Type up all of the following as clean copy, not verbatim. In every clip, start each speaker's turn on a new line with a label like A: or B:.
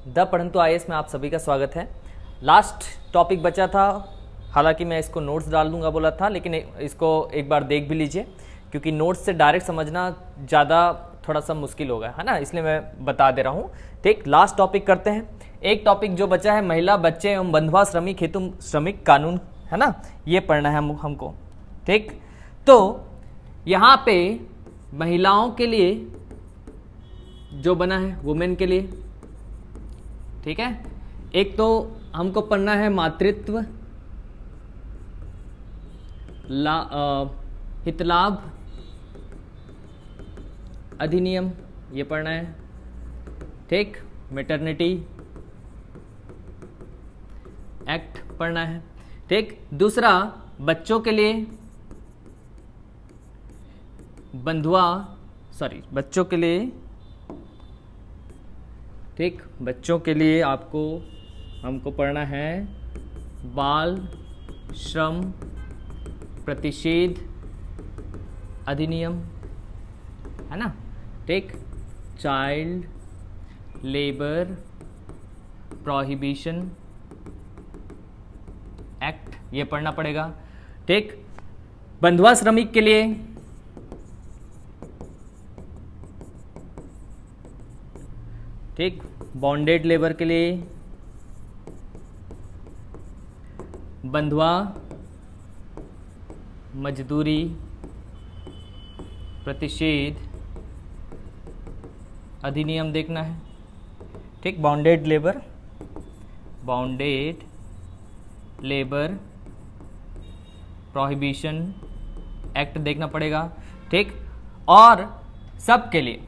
A: The परंतु IAS में आप सभी का स्वागत है। लास्ट टॉपिक बचा था, हालांकि मैं इसको नोट्स डाल दूंगा बोला था, लेकिन इसको एक बार देख भी लीजिए क्योंकि नोट्स से डायरेक्ट समझना ज़्यादा थोड़ा सा मुश्किल होगा, है ना, इसलिए मैं बता दे रहा हूँ। ठीक, लास्ट टॉपिक करते हैं। एक टॉपिक जो बचा है महिला, बच्चे एवं बंधुआ श्रमिक हेतु श्रमिक कानून, है ना, ये पढ़ना है हमको। ठीक, तो यहाँ पे महिलाओं के लिए जो बना है वुमेन के लिए, ठीक है। एक तो हमको पढ़ना है मातृत्व हितलाभ अधिनियम, ये पढ़ना है। ठीक, मैटरनिटी एक्ट पढ़ना है। ठीक, दूसरा बच्चों के लिए बच्चों के लिए, ठीक, बच्चों के लिए हमको पढ़ना है बाल श्रम प्रतिषेध अधिनियम, है ना। ठीक, चाइल्ड लेबर प्रोहिबिशन एक्ट, ये पढ़ना पड़ेगा। ठीक, बंधुआ श्रमिक के लिए ठीक, बॉन्डेड लेबर के लिए बंधुआ मजदूरी प्रतिषेध अधिनियम देखना है। ठीक, बॉन्डेड लेबर प्रोहिबिशन एक्ट देखना पड़ेगा। ठीक, और सबके लिए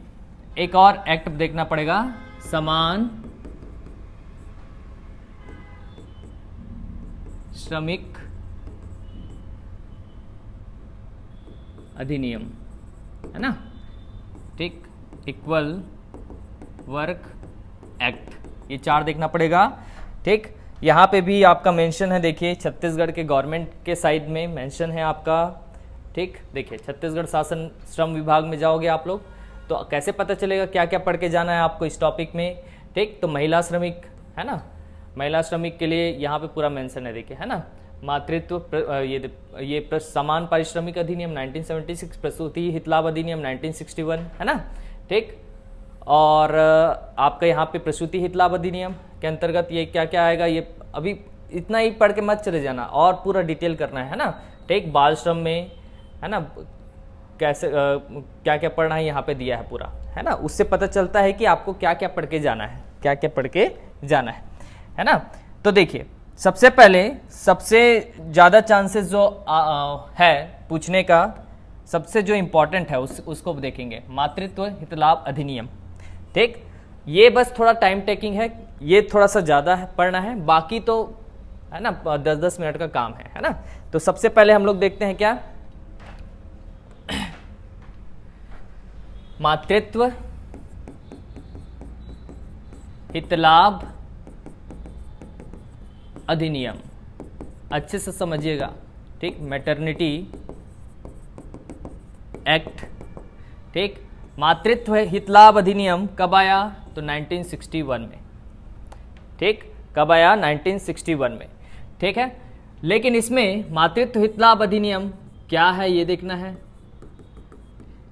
A: एक और एक्ट देखना पड़ेगा, समान श्रमिक अधिनियम, है ना। ठीक, इक्वल वर्क एक्ट, ये 4 देखना पड़ेगा। ठीक, यहाँ पे भी आपका मेंशन है, देखिए छत्तीसगढ़ के गवर्नमेंट के साइड में मेंशन है आपका। ठीक, देखिए छत्तीसगढ़ शासन श्रम विभाग में जाओगे आप लोग तो कैसे पता चलेगा क्या क्या पढ़ के जाना है आपको इस टॉपिक में। ठीक, तो महिला श्रमिक, है ना, महिला श्रमिक के लिए यहाँ पे पूरा मेंशन है, देखिए, है ना। मातृत्व ये समान पारिश्रमिक अधिनियम 1976, प्रसूति हितलाभ अधिनियम 1961, है ना। ठीक, और आपका यहाँ पे प्रसूति हितलाभ अधिनियम के अंतर्गत ये क्या क्या आएगा, ये अभी इतना ही पढ़ के मत चले जाना और पूरा डिटेल करना है ना। ठीक, बाल श्रम में, है ना, कैसे क्या क्या पढ़ना है यहाँ पे दिया है पूरा, है ना। उससे पता चलता है कि आपको क्या क्या पढ़ के जाना है ना। तो देखिए, सबसे पहले सबसे ज़्यादा चांसेस जो है पूछने का, सबसे जो इम्पोर्टेंट है उसको देखेंगे, मातृत्व हितलाभ अधिनियम। ठीक, ये बस थोड़ा टाइम टेकिंग है, ये थोड़ा सा ज़्यादा पढ़ना है, बाकी तो है ना 10-10 मिनट का काम है ना। तो सबसे पहले हम लोग देखते हैं क्या, मातृत्व हितलाभ अधिनियम, अच्छे से समझिएगा। ठीक, मैटरनिटी एक्ट। ठीक, मातृत्व हितलाभ अधिनियम कब आया, तो 1961 में। ठीक, कब आया, 1961 में। ठीक है, लेकिन इसमें मातृत्व हितलाभ अधिनियम क्या है ये देखना है,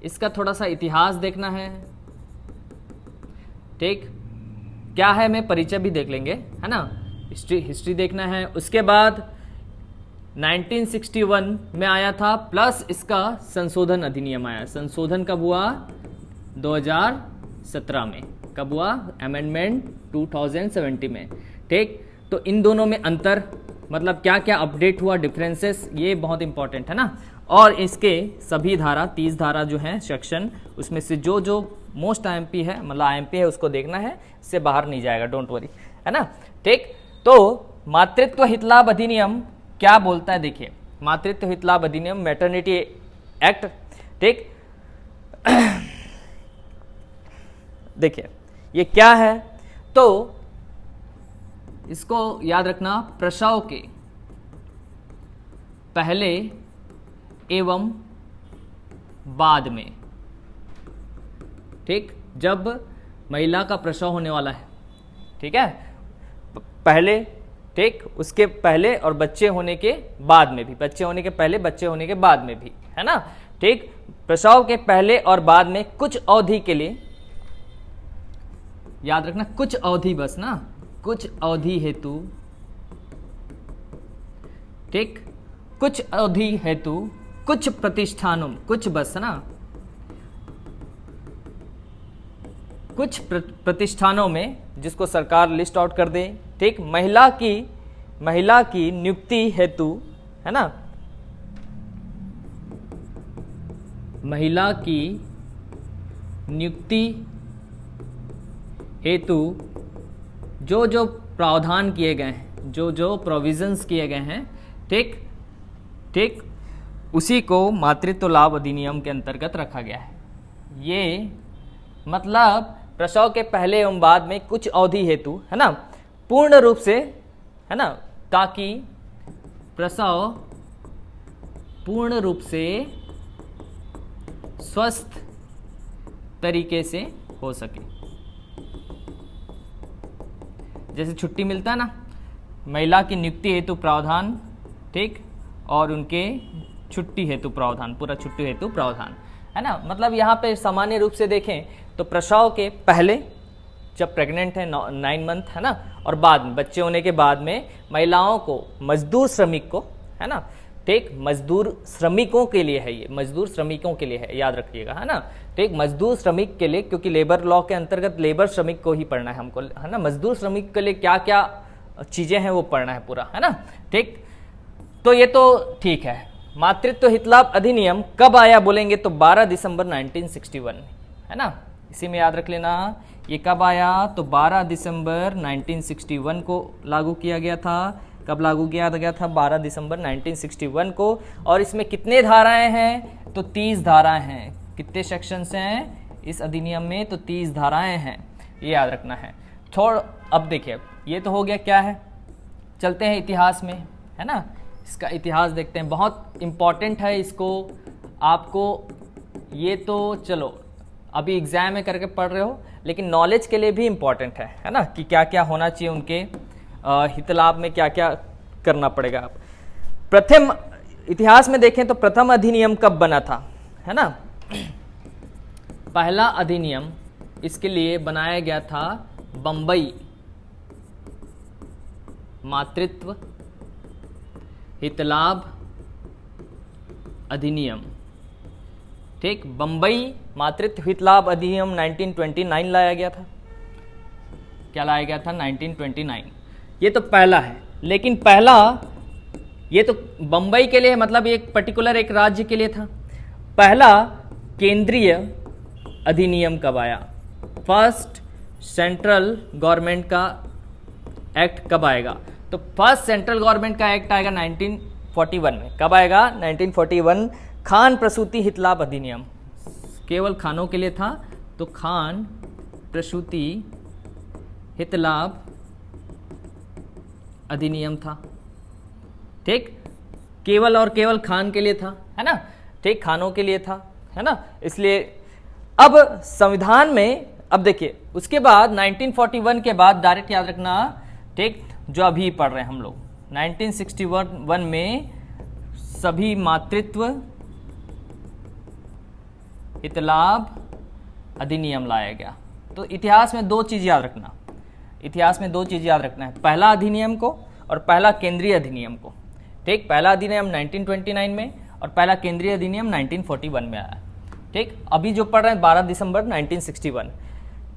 A: इसका थोड़ा सा इतिहास देखना है। ठीक, क्या है, मैं परिचय भी देख लेंगे, है ना, हिस्ट्री देखना है। उसके बाद 1961 में आया था, प्लस इसका संशोधन अधिनियम आया। संशोधन कब हुआ, 2017 में। कब हुआ, अमेंडमेंट 2070 में। ठीक, तो इन दोनों में अंतर, मतलब क्या क्या अपडेट हुआ, डिफरेंसेस, ये बहुत इंपॉर्टेंट है ना। और इसके सभी धारा 30 धारा जो है सेक्शन, उसमें से जो जो मोस्ट आईएमपी है, मतलब आईएमपी है, उसको देखना है, इससे बाहर नहीं जाएगा, डोंट वरी, है ना। ठीक, तो मातृत्व हितलाभ अधिनियम क्या बोलता है, देखिए, मातृत्व हितलाभ अधिनियम, मैटरनिटी एक्ट। ठीक, देखिए ये क्या है, तो इसको याद रखना, प्रसव के पहले एवं बाद में, ठीक, जब महिला का प्रसव होने वाला है ठीक है, पहले, ठीक, उसके पहले और बच्चे होने के बाद में भी, बच्चे होने के पहले, बच्चे होने के बाद में भी, है ना, ठीक। प्रसव के पहले और बाद में कुछ अवधि के लिए, याद रखना कुछ अवधि बस ना, कुछ अवधि हेतु, ठीक, कुछ अवधि हेतु कुछ प्रतिष्ठानों, कुछ बस ना, कुछ प्रतिष्ठानों में, जिसको सरकार लिस्ट आउट कर दे, ठीक, महिला की नियुक्ति हेतु, है ना, महिला की नियुक्ति हेतु जो जो प्रावधान किए गए हैं, जो जो प्रोविजंस किए गए हैं, ठीक ठीक, उसी को मातृत्व लाभ अधिनियम के अंतर्गत रखा गया है। ये मतलब प्रसव के पहले एवं बाद में कुछ अवधि हेतु, है ना, पूर्ण रूप से, है ना, ताकि प्रसव पूर्ण रूप से स्वस्थ तरीके से हो सके। जैसे छुट्टी मिलता है ना, महिला की नियुक्ति हेतु प्रावधान, ठीक, और उनके छुट्टी हेतु प्रावधान, पूरा छुट्टी हेतु प्रावधान, है ना। मतलब यहाँ पे सामान्य रूप से देखें तो प्रसव के पहले, जब प्रेग्नेंट है 9 मंथ, है ना, और बाद में बच्चे होने के बाद में महिलाओं को, मजदूर श्रमिक को, है ना, ठीक, मजदूर श्रमिकों के लिए है, ये मजदूर श्रमिकों के लिए है, याद रखिएगा, है ना, ठीक, मजदूर श्रमिक के लिए, क्योंकि लेबर लॉ के अंतर्गत लेबर श्रमिक को ही पढ़ना है हमको, है ना, मजदूर श्रमिक के लिए क्या क्या चीजें हैं वो पढ़ना है पूरा, है ना, ठीक। तो ये तो ठीक है। मातृत्व हितलाभ अधिनियम कब आया बोलेंगे तो 12 दिसंबर 1961, है ना, इसी में याद रख लेना, ये कब आया तो 12 दिसंबर 1961 को लागू किया गया था। कब लागू किया गया था? 12 दिसंबर 1961 को। और इसमें कितने धाराएं हैं? तो 30 धाराएं हैं। कितने सेक्शंस हैं इस अधिनियम में? तो 30 धाराएं हैं, ये याद रखना है। अब देखिए, ये तो हो गया क्या है, चलते हैं इतिहास में, है ना, इसका इतिहास देखते हैं, बहुत इम्पॉर्टेंट है इसको आपको, ये तो चलो अभी एग्जाम में करके पढ़ रहे हो, लेकिन नॉलेज के लिए भी इम्पॉर्टेंट है ना, कि क्या क्या होना चाहिए उनके हितलाभ में, क्या क्या करना पड़ेगा। आप प्रथम इतिहास में देखें तो प्रथम अधिनियम कब बना था, है ना, पहला अधिनियम इसके लिए बनाया गया था बंबई मातृत्व हितलाभ अधिनियम, ठीक, बंबई मातृत्व हितलाभ अधिनियम 1929 लाया गया था। क्या लाया गया था? 1929। ये तो पहला है, लेकिन पहला ये तो बंबई के लिए, मतलब एक पर्टिकुलर एक राज्य के लिए था। पहला केंद्रीय अधिनियम कब आया? फर्स्ट सेंट्रल गवर्नमेंट का एक्ट कब आएगा? तो फर्स्ट सेंट्रल गवर्नमेंट का एक्ट आएगा 1941 में। कब आएगा? 1941। खान प्रसूति हितलाभ अधिनियम, केवल खानों के लिए था, तो खान प्रसूति हितलाभ अधिनियम था, ठीक, केवल और केवल खान के लिए था, है ना, ठीक, खानों के लिए था, है ना। इसलिए अब संविधान में, अब देखिए उसके बाद 1941 के बाद डायरेक्ट याद रखना, ठीक, जो अभी पढ़ रहे हैं हम लोग, 1961 में सभी मातृत्व हितलाभ अधिनियम लाया गया। तो इतिहास में दो चीज याद रखना, इतिहास में दो चीज याद रखना है, पहला अधिनियम को और पहला केंद्रीय अधिनियम को, ठीक। पहला अधिनियम 1929 में और पहला केंद्रीय अधिनियम 1941 में आया, ठीक। अभी जो पढ़ रहे हैं 12 दिसंबर 1961।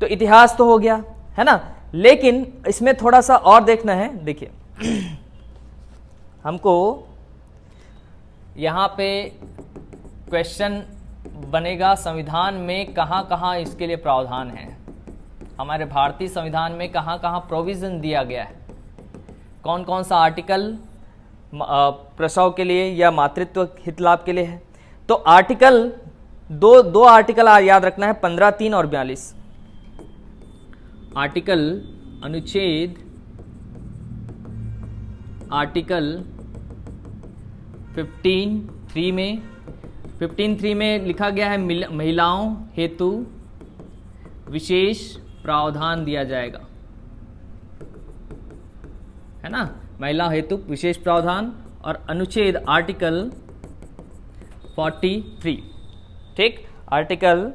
A: तो इतिहास तो हो गया, है ना, लेकिन इसमें थोड़ा सा और देखना है। देखिए हमको यहाँ पे क्वेश्चन बनेगा, संविधान में कहाँ कहाँ इसके लिए प्रावधान है, हमारे भारतीय संविधान में कहाँ कहाँ प्रोविजन दिया गया है, कौन कौन सा आर्टिकल प्रसव के लिए या मातृत्व हितलाभ के लिए है। तो आर्टिकल दो आर्टिकल याद रखना है, 15, 3 और 42। आर्टिकल अनुच्छेद आर्टिकल 15(3) में लिखा गया है महिलाओं हेतु विशेष प्रावधान दिया जाएगा, है ना, महिला हेतु विशेष प्रावधान, और अनुच्छेद आर्टिकल 43, ठीक, आर्टिकल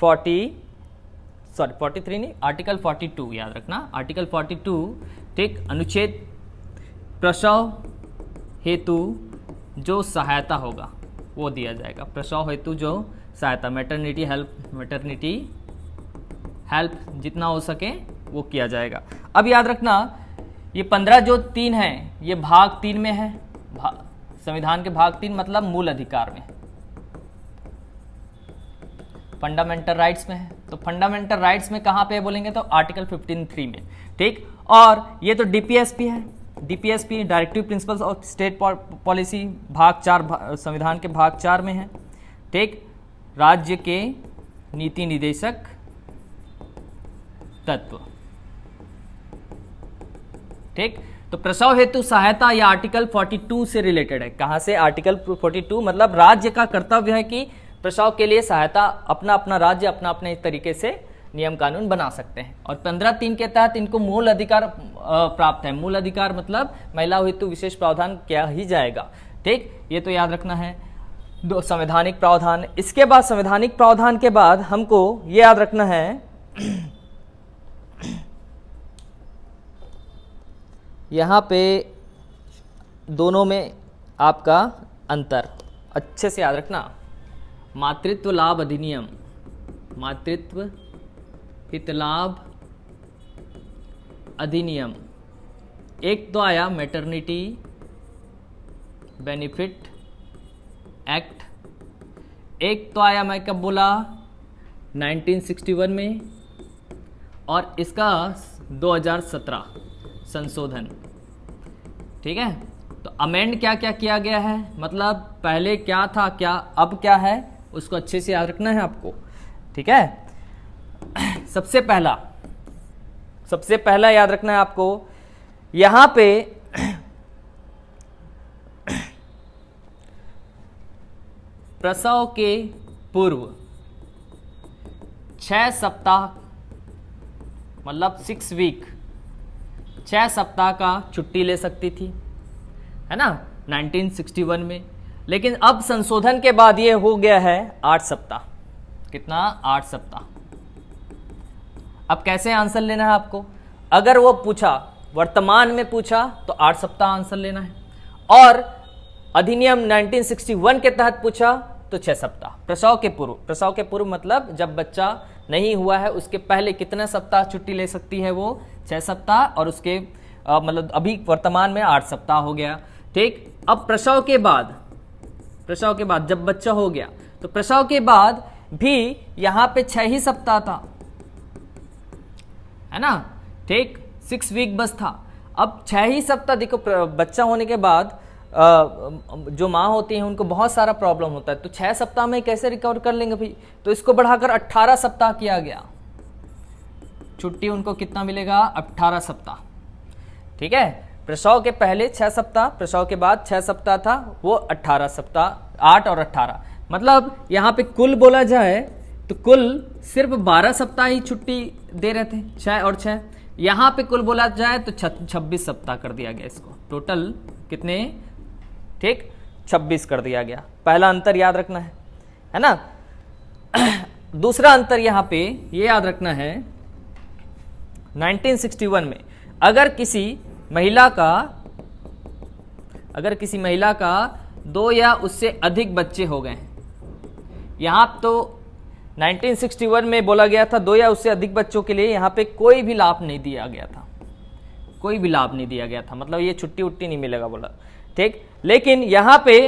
A: 43 नहीं, आर्टिकल 42 याद रखना, आर्टिकल 42, ठीक, अनुच्छेद प्रसव हेतु जो सहायता होगा वो दिया जाएगा, प्रसव हेतु जो सहायता, मैटरनिटी हेल्प जितना हो सके वो किया जाएगा। अब याद रखना ये 15 जो 3 है ये भाग 3 में है, संविधान के भाग 3 मतलब मूल अधिकार में, फंडामेंटल राइट्स में है। तो फंडामेंटल राइट्स में कहां पे बोलेंगे तो आर्टिकल 15(3) में, ठीक। और ये तो डीपीएसपी है, DPSP directive principles of state policy भाग 4 संविधान के भाग 4 में है, ठीक। राज्य के नीति निदेशक तत्व, ठीक। तो प्रसव हेतु सहायता या आर्टिकल 42 से रिलेटेड है। कहां से? आर्टिकल 42 मतलब राज्य का कर्तव्य है कि प्रसव के लिए सहायता अपना अपना राज्य अपना अपने तरीके से नियम कानून बना सकते हैं। और 15(3) के तहत इनको मूल अधिकार प्राप्त है। मूल अधिकार मतलब महिला हेतु विशेष प्रावधान किया ही जाएगा, ठीक। ये तो याद रखना है। दो संवैधानिक प्रावधान, इसके बाद संवैधानिक प्रावधान के बाद हमको ये याद रखना है यहाँ पे दोनों में आपका अंतर अच्छे से याद रखना। मातृत्व लाभ अधिनियम, मातृत्व हित लाभ अधिनियम, एक तो आया मैटरनिटी बेनिफिट एक्ट, एक तो आया मैं कब बोला 1961 में, और इसका 2017 संशोधन, ठीक है। तो अमेंड क्या क्या किया गया है, मतलब पहले क्या था क्या अब क्या है उसको अच्छे से याद रखना है आपको, ठीक है। सबसे पहला याद रखना है आपको, यहां पे प्रसव के पूर्व 6 सप्ताह मतलब 6 वीक 6 सप्ताह का छुट्टी ले सकती थी, है ना, 1961 में। लेकिन अब संशोधन के बाद ये हो गया है 8 सप्ताह। कितना? 8 सप्ताह। अब कैसे आंसर लेना है आपको? अगर वो पूछा वर्तमान में पूछा तो 8 सप्ताह आंसर लेना है, और अधिनियम 1961 के तहत पूछा तो 6 सप्ताह। प्रसव के पूर्व मतलब जब बच्चा नहीं हुआ है उसके पहले कितने सप्ताह छुट्टी ले सकती है वो? 6 सप्ताह, और उसके मतलब अभी वर्तमान में 8 सप्ताह हो गया, ठीक। अब प्रसव के बाद जब बच्चा हो गया तो प्रसव के बाद भी यहां पे 6 ही सप्ताह था, है ना, ठीक, 6 वीक बस था। अब 6 ही सप्ताह, देखो बच्चा होने के बाद जो माँ होती हैं उनको बहुत सारा प्रॉब्लम होता है, तो 6 सप्ताह में कैसे रिकवर कर लेंगे भाई? तो इसको बढ़ाकर 18 सप्ताह किया गया। छुट्टी उनको कितना मिलेगा? 18 सप्ताह, ठीक है। प्रसव के पहले 6 सप्ताह, प्रसव के बाद 6 सप्ताह था, वो 18 सप्ताह, 8 और 18 मतलब यहाँ पे कुल बोला जाए तो कुल सिर्फ 12 सप्ताह ही छुट्टी दे रहे थे, 6 और 6। यहाँ पे कुल बोला जाए तो 26 सप्ताह कर दिया गया इसको, टोटल कितने? ठीक, 26 कर दिया गया। पहला अंतर याद रखना है ना। दूसरा अंतर यहाँ पे ये याद रखना है, 1961 में अगर किसी महिला का 2 या उससे अधिक बच्चे हो गए, यहां तो 1961 में बोला गया था 2 या उससे अधिक बच्चों के लिए यहां पे कोई भी लाभ नहीं दिया गया था, कोई भी लाभ नहीं दिया गया था, मतलब ये छुट्टी उट्टी नहीं मिलेगा बोला, ठीक। लेकिन यहां पे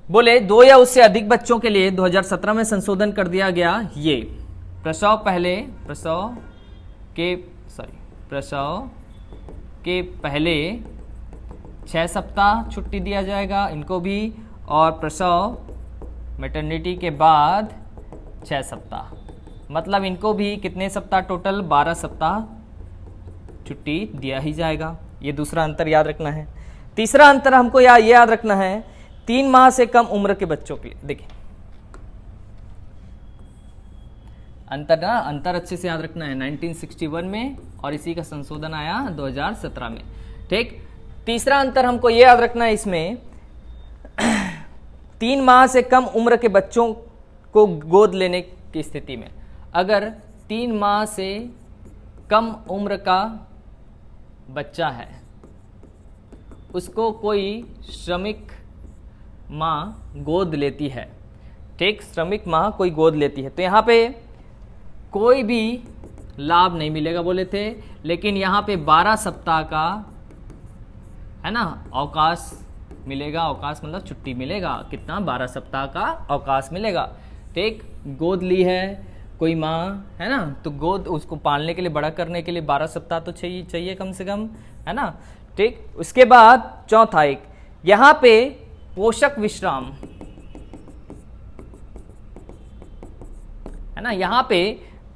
A: बोले 2 या उससे अधिक बच्चों के लिए 2017 में संशोधन कर दिया गया, ये प्रसव के पहले 6 सप्ताह छुट्टी दिया जाएगा इनको भी, और प्रसव मैटरनिटी के बाद 6 सप्ताह, मतलब इनको भी कितने सप्ताह? टोटल 12 सप्ताह छुट्टी दिया ही जाएगा। ये दूसरा अंतर याद रखना है। तीसरा अंतर हमको ये याद रखना है, 3 माह से कम उम्र के बच्चों के लिए। देखिए अंतर अच्छे से याद रखना है, 1961 में, और इसी का संशोधन आया 2017 में। ठीक। तीसरा अंतर हमको ये याद रखना है इसमें, 3 माह से कम उम्र के बच्चों को गोद लेने की स्थिति में, अगर 3 माह से कम उम्र का बच्चा है उसको कोई श्रमिक माँ गोद लेती है, ठीक, श्रमिक माँ कोई गोद लेती है, तो यहाँ पे कोई भी लाभ नहीं मिलेगा बोले थे, लेकिन यहाँ पे 12 सप्ताह का है ना अवकाश मिलेगा। अवकाश मतलब छुट्टी मिलेगा, कितना, 12 सप्ताह का अवकाश मिलेगा। ठीक, गोद ली है कोई माँ है ना, तो गोद उसको पालने के लिए, बड़ा करने के लिए 12 सप्ताह तो चाहिए कम से कम, है ना। ठीक, उसके बाद चौथा एक, यहाँ पे पोषक विश्राम है ना, यहाँ पे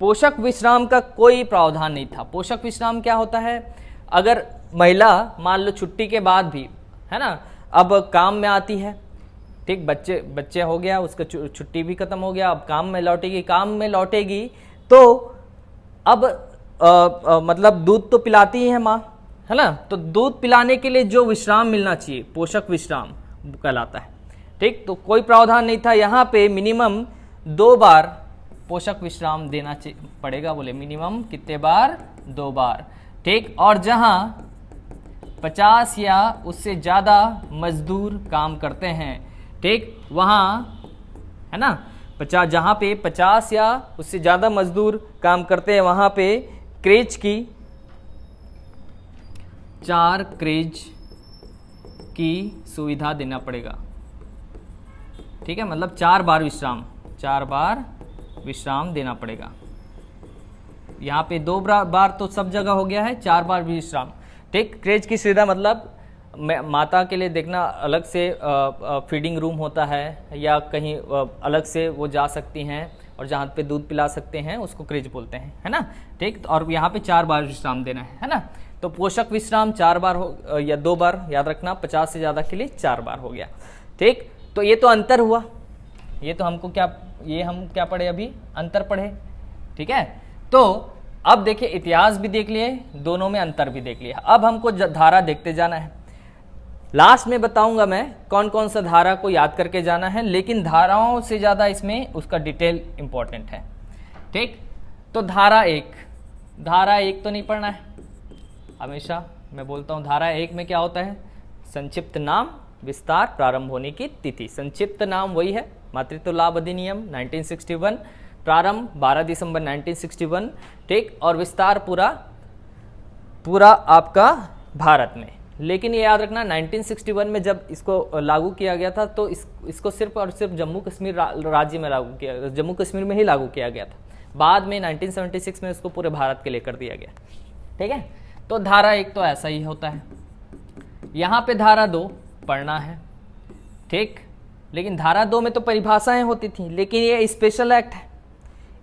A: पोषक विश्राम का कोई प्रावधान नहीं था। पोषक विश्राम क्या होता है, अगर महिला मान लो छुट्टी के बाद भी है ना अब काम में आती है, ठीक, बच्चे हो गया, उसका छुट्टी भी खत्म हो गया, अब काम में लौटेगी तो अब मतलब दूध तो पिलाती है माँ, है ना, तो दूध पिलाने के लिए जो विश्राम मिलना चाहिए पोषक विश्राम कहलाता है। ठीक, तो कोई प्रावधान नहीं था, यहाँ पे मिनिमम 2 बार पोषक विश्राम देना पड़ेगा, बोले मिनिमम कितने बार, 2 बार। ठीक, और जहाँ 50 या उससे ज़्यादा मजदूर काम करते हैं, ठीक, वहाँ है ना 50, जहाँ पे 50 या उससे ज़्यादा मजदूर काम करते हैं वहाँ पे क्रेज की 4 क्रेज की सुविधा देना पड़ेगा। ठीक है, मतलब 4 बार विश्राम देना पड़ेगा। यहाँ पे 2 बार तो सब जगह हो गया है, 4 बार विश्राम। ठीक, क्रेज की सुविधा मतलब माता के लिए देखना अलग से फीडिंग रूम होता है या कहीं अलग से वो जा सकती हैं और जहाँ पे दूध पिला सकते हैं उसको क्रेज बोलते हैं, है ना। ठीक, और यहाँ पे 4 बार विश्राम देना है ना। तो पोषक विश्राम 4 बार हो या 2 बार, याद रखना, 50 से ज़्यादा के लिए 4 बार हो गया। ठीक, तो ये तो अंतर हुआ, ये तो हमको हम क्या पढ़े अभी, अंतर पढ़े। ठीक है, तो अब देखिए इतिहास भी देख लिए, दोनों में अंतर भी देख लिया। अब हमको धारा देखते जाना है, लास्ट में बताऊंगा मैं कौन कौन सा धारा को याद करके जाना है, लेकिन धाराओं से ज़्यादा इसमें उसका डिटेल इंपॉर्टेंट है। ठीक, तो धारा एक तो नहीं पढ़ना है, हमेशा मैं बोलता हूँ धारा 1 में क्या होता है, संक्षिप्त नाम, विस्तार, प्रारंभ होने की तिथि। संक्षिप्त नाम वही है मातृत्व लाभ अधिनियम 1961, प्रारंभ 12 दिसंबर 1961। ठीक, और विस्तार पूरा आपका भारत में। लेकिन ये याद रखना 1961 में जब इसको लागू किया गया था तो इसको सिर्फ और सिर्फ जम्मू कश्मीर राज्य में लागू किया, जम्मू कश्मीर में ही लागू किया गया था। बाद में 1976 में इसको पूरे भारत के लिए कर दिया गया। ठीक है, तो धारा 1 तो ऐसा ही होता है। यहाँ पे धारा 2 पढ़ना है। ठीक, लेकिन धारा 2 में तो परिभाषाएं होती थी, लेकिन ये स्पेशल एक्ट है।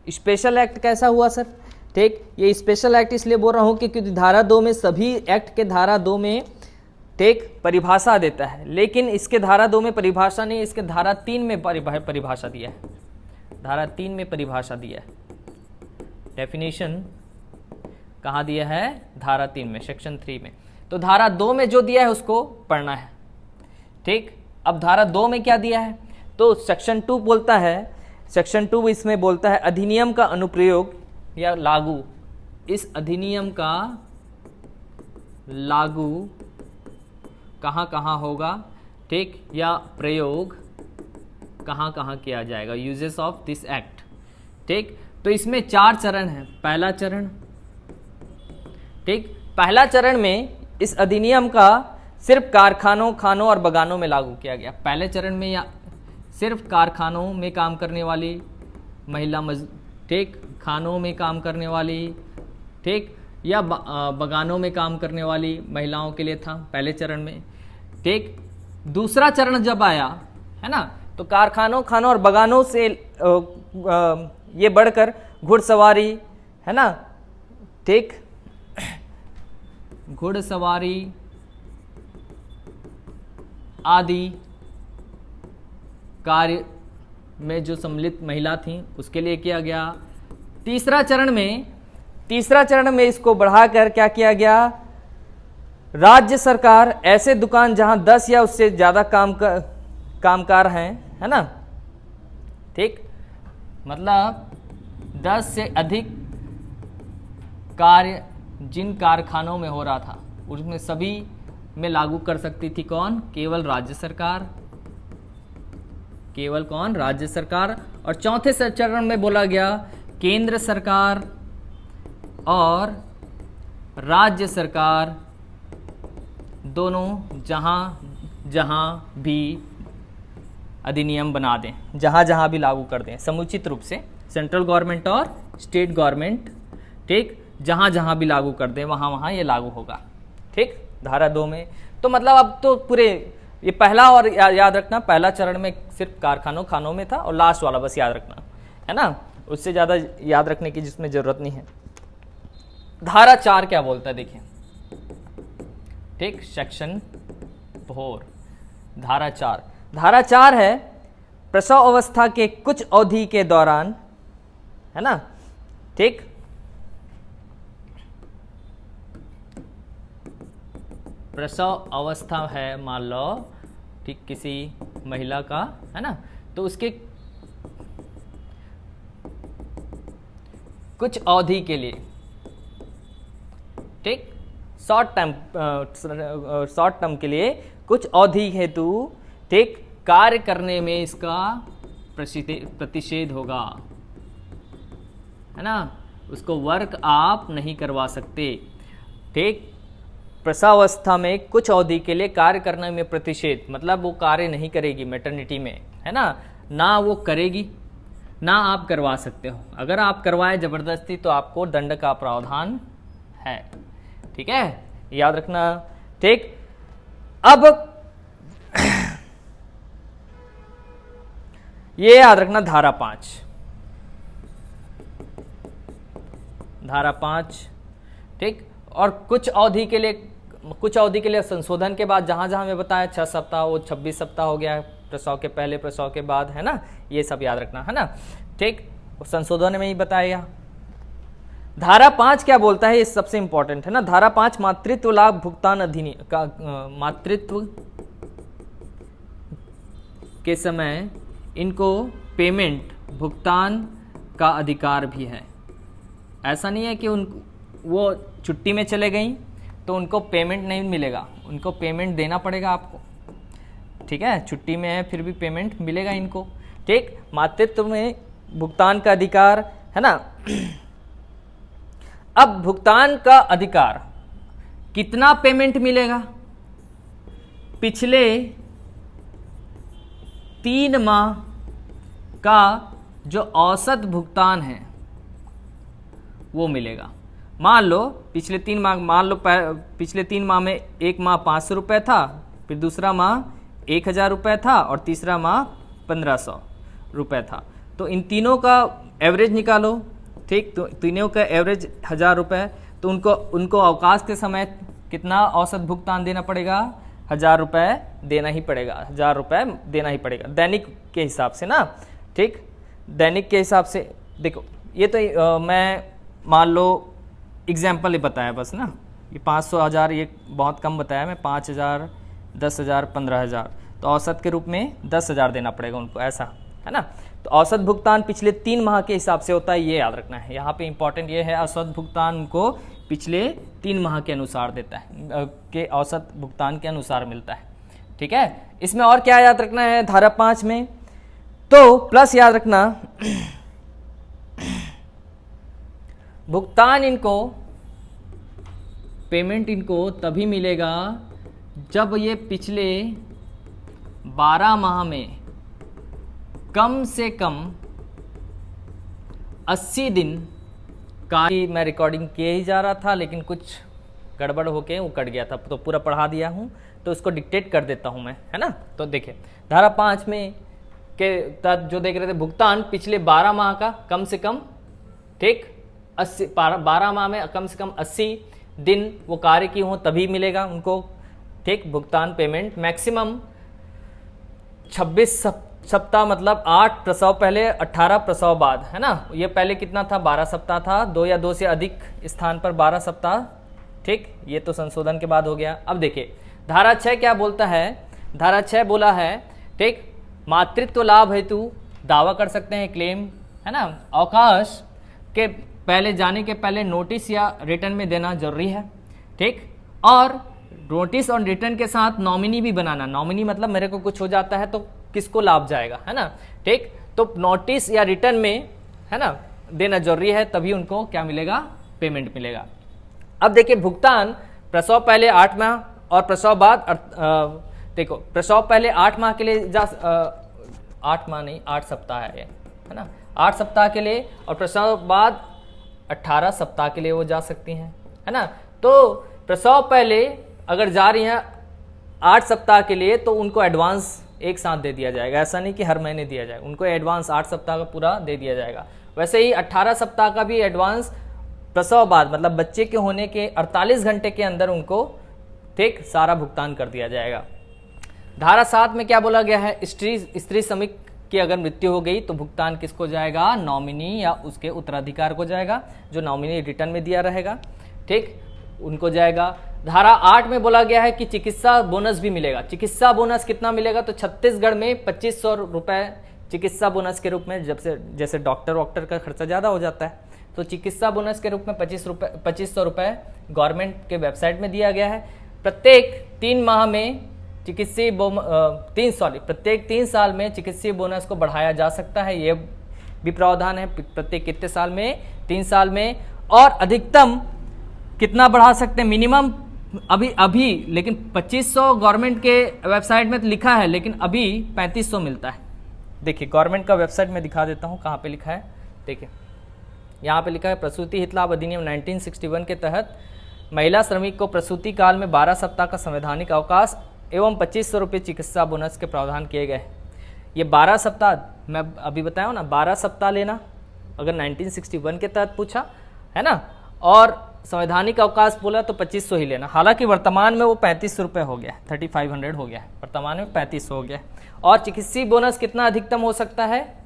A: स्पेशल एक्ट कैसा हुआ सर? ठीक, ये स्पेशल एक्ट इसलिए बोल रहा हूँ कि क्योंकि धारा 2 में सभी एक्ट के धारा 2 में ठीक परिभाषा देता है, लेकिन इसके धारा 2 में परिभाषा नहीं, इसके धारा 3 में परिभाषा दिया है। धारा 3 में परिभाषा दिया है, डेफिनेशन कहाँ दिया है, धारा 3 में, सेक्शन 3 में। तो धारा 2 में जो दिया है उसको पढ़ना है। ठीक, अब धारा 2 में क्या दिया है, तो सेक्शन 2 बोलता है, सेक्शन 2 इसमें बोलता है अधिनियम का अनुप्रयोग या लागू, इस अधिनियम का लागू कहाँ कहाँ होगा, ठीक, या प्रयोग कहाँ कहाँ किया जाएगा, यूजेस ऑफ दिस एक्ट। ठीक, तो इसमें 4 चरण है। पहला चरण, ठीक, पहला चरण में इस अधिनियम का सिर्फ कारखानों, खानों और बगानों में लागू किया गया। पहले चरण में या सिर्फ कारखानों में काम करने वाली महिला ठीक, खानों में काम करने वाली, ठीक, या बगानों में काम करने वाली महिलाओं के लिए था पहले चरण में। ठीक, दूसरा चरण जब आया है ना, तो कारखानों, खानों और बगानों से ये बढ़कर घुड़सवारी है ना, ठीक, घुड़सवारी आदि कार्य में जो सम्मिलित महिला थी उसके लिए किया गया। तीसरा चरण में इसको बढ़ाकर क्या किया गया, राज्य सरकार ऐसे दुकान जहां 10 या उससे ज्यादा कामगार हैं, है ना, ठीक, मतलब 10 से अधिक कार्य जिन कारखानों में हो रहा था उसमें सभी में लागू कर सकती थी कौन? केवल राज्य सरकार। केवल कौन? राज्य सरकार। और चौथे चरण में बोला गया केंद्र सरकार और राज्य सरकार दोनों जहां भी अधिनियम बना दें, जहां भी लागू कर दें समुचित रूप से, सेंट्रल गवर्नमेंट और स्टेट गवर्नमेंट, ठीक, जहां भी लागू कर दें वहां ये लागू होगा, ठीक, धारा 2 में। तो मतलब अब तो पूरे ये पहला और याद रखना, पहला चरण में सिर्फ खानों में था और लास्ट वाला बस याद रखना, है ना, उससे ज्यादा याद रखने की जिसमें जरूरत नहीं है। धारा 4 क्या बोलता है देखिए, ठीक, सेक्शन 4 धारा 4 है प्रसव अवस्था के कुछ अवधि के दौरान, है ना, ठीक, प्रसव अवस्था है मान लो, ठीक, किसी महिला का, है ना, तो उसके कुछ अवधि के लिए, ठीक, शॉर्ट टर्म के लिए कुछ अवधि हेतु, ठीक, कार्य करने में इसका प्रतिषेध होगा, है ना, उसको वर्क आप नहीं करवा सकते, ठीक, प्रसवावस्था में कुछ अवधि के लिए कार्य करने में प्रतिषेध, मतलब वो कार्य नहीं करेगी मैटरनिटी में, है ना वो करेगी ना आप करवा सकते हो। अगर आप करवाए जबरदस्ती तो आपको दंड का प्रावधान है, ठीक है, याद रखना, ठीक। अब ये याद रखना धारा 5, ठीक, और कुछ अवधि के लिए संशोधन के बाद जहां मैं बताया 6 सप्ताह वो 26 सप्ताह हो गया, प्रसव के पहले प्रसव के बाद, है ना, ये सब याद रखना, है ना, ठीक, संशोधन में ही बताया। धारा 5 क्या बोलता है, ये सबसे इंपॉर्टेंट है ना। धारा 5 मातृत्व लाभ भुगतान अधिनियम का, मातृत्व के समय इनको पेमेंट भुगतान का अधिकार भी है। ऐसा नहीं है कि वो छुट्टी में चले गई तो उनको पेमेंट नहीं मिलेगा, उनको पेमेंट देना पड़ेगा आपको, ठीक है, छुट्टी में है फिर भी पेमेंट मिलेगा इनको, ठीक। मातृत्व में भुगतान का अधिकार, है ना। अब भुगतान का अधिकार, कितना पेमेंट मिलेगा? पिछले 3 माह का जो औसत भुगतान है वो मिलेगा। मान लो पिछले 3 माह में एक माह 500 रुपये था, फिर दूसरा माह 1000 रुपये था और तीसरा माह 1500 रुपये था, तो इन तीनों का एवरेज निकालो, ठीक, तो तीनों का एवरेज 1000 रुपये, तो उनको अवकाश के समय कितना औसत भुगतान देना पड़ेगा? 1000 रुपये देना ही पड़ेगा, 1000 रुपये देना ही पड़ेगा दैनिक के हिसाब से ना, ठीक, दैनिक के हिसाब से। देखो ये तो मैं मान लो एग्जाम्पल ही बताया बस ना, ये 500 1000 ये बहुत कम बताया मैं, 5000 10,000 15,000, तो औसत के रूप में 10,000 देना पड़ेगा उनको, ऐसा है ना। तो औसत भुगतान पिछले 3 माह के हिसाब से होता है, ये याद रखना है। यहाँ पे इंपॉर्टेंट ये है, औसत भुगतान उनको पिछले 3 माह के अनुसार देता है, के औसत भुगतान के अनुसार मिलता है, ठीक है। इसमें और क्या याद रखना है धारा 5 में? तो प्लस याद रखना, भुगतान इनको, पेमेंट इनको तभी मिलेगा जब ये पिछले 12 माह में कम से कम 80 दिन का, मैं रिकॉर्डिंग किए ही जा रहा था लेकिन कुछ गड़बड़ होके वो कट गया था, तो पूरा पढ़ा दिया हूँ, तो उसको डिक्टेट कर देता हूँ मैं, है ना। तो देखिए धारा 5 में के तहत जो देख रहे थे, भुगतान पिछले 12 माह का कम से कम, ठीक, 12 माह में कम से कम 80 दिन वो कार्य की हो तभी मिलेगा उनको, ठीक, भुगतान पेमेंट। मैक्सिमम 26 सप्ताह, मतलब 8 प्रसव पहले 18 प्रसव बाद, है ना। ये पहले कितना था? 12 सप्ताह था, 2 या 2 से अधिक स्थान पर 12 सप्ताह, ठीक, ये तो संशोधन के बाद हो गया। अब देखिए धारा 6 क्या बोलता है, धारा 6 बोला है, ठीक, मातृत्व लाभ हेतु दावा कर सकते हैं, क्लेम, है ना, अवकाश के पहले जाने के पहले नोटिस या रिटर्न में देना जरूरी है, ठीक, और नोटिस और रिटर्न के साथ नॉमिनी भी बनाना। नॉमिनी मतलब मेरे को कुछ हो जाता है तो किसको लाभ जाएगा, है ना, ठीक, तो नोटिस या रिटर्न में, है ना, देना जरूरी है, तभी उनको क्या मिलेगा, पेमेंट मिलेगा। अब देखिए भुगतान प्रसव पहले 8 माह और प्रसव बाद देखो प्रसव पहले 8 माह के लिए 8 माह नहीं 8 सप्ताह है ना, 8 सप्ताह के लिए, और प्रसव बाद 18 सप्ताह के लिए वो जा सकती हैं, है ना। तो प्रसव पहले अगर जा रही हैं 8 सप्ताह के लिए तो उनको एडवांस एक साथ दे दिया जाएगा, ऐसा नहीं कि हर महीने दिया जाएगा, उनको एडवांस 8 सप्ताह का पूरा दे दिया जाएगा। वैसे ही 18 सप्ताह का भी एडवांस प्रसव बाद मतलब बच्चे के होने के 48 घंटे के अंदर उनको, ठीक, सारा भुगतान कर दिया जाएगा। धारा 7 में क्या बोला गया है, स्त्री श्रमिक की अगर मृत्यु हो गई तो भुगतान किसको जाएगा, नॉमिनी या उसके उत्तराधिकार को जाएगा, जो नॉमिनी रिटर्न में दिया रहेगा, ठीक, उनको जाएगा। धारा 8 में बोला गया है कि चिकित्सा बोनस भी मिलेगा। चिकित्सा बोनस कितना मिलेगा, तो छत्तीसगढ़ में 2500 रुपए चिकित्सा बोनस के रूप में, जब से जैसे डॉक्टर वॉक्टर का खर्चा ज़्यादा हो जाता है तो चिकित्सा बोनस के रूप में 2500 रुपये गवर्नमेंट के वेबसाइट में दिया गया है। प्रत्येक 3 माह में प्रत्येक 3 साल में चिकित्सीय बोनस को बढ़ाया जा सकता है, ये भी प्रावधान है। प्रत्येक कितने साल में, 3 साल में, और अधिकतम कितना बढ़ा सकते हैं, मिनिमम अभी लेकिन 2500 गवर्नमेंट के वेबसाइट में तो लिखा है, लेकिन अभी 3500 मिलता है। देखिए गवर्नमेंट का वेबसाइट में दिखा देता हूँ कहाँ पे लिखा है, देखिए यहाँ पे लिखा है प्रसूति हित लाभ अधिनियम 1961 के तहत महिला श्रमिक को प्रसूति काल में 12 सप्ताह का संवैधानिक अवकाश एवं 2500 रुपये चिकित्सा बोनस के प्रावधान किए गए। ये 12 सप्ताह मैं अभी बताया ना, 12 सप्ताह लेना अगर 1961 के तहत पूछा है ना, और संवैधानिक अवकाश बोला तो 2500 ही लेना। हालांकि वर्तमान में वो 3500 रुपये हो गया, 3500 हो गया है, वर्तमान में 3500 हो गया। और चिकित्सीय बोनस कितना अधिकतम हो सकता है,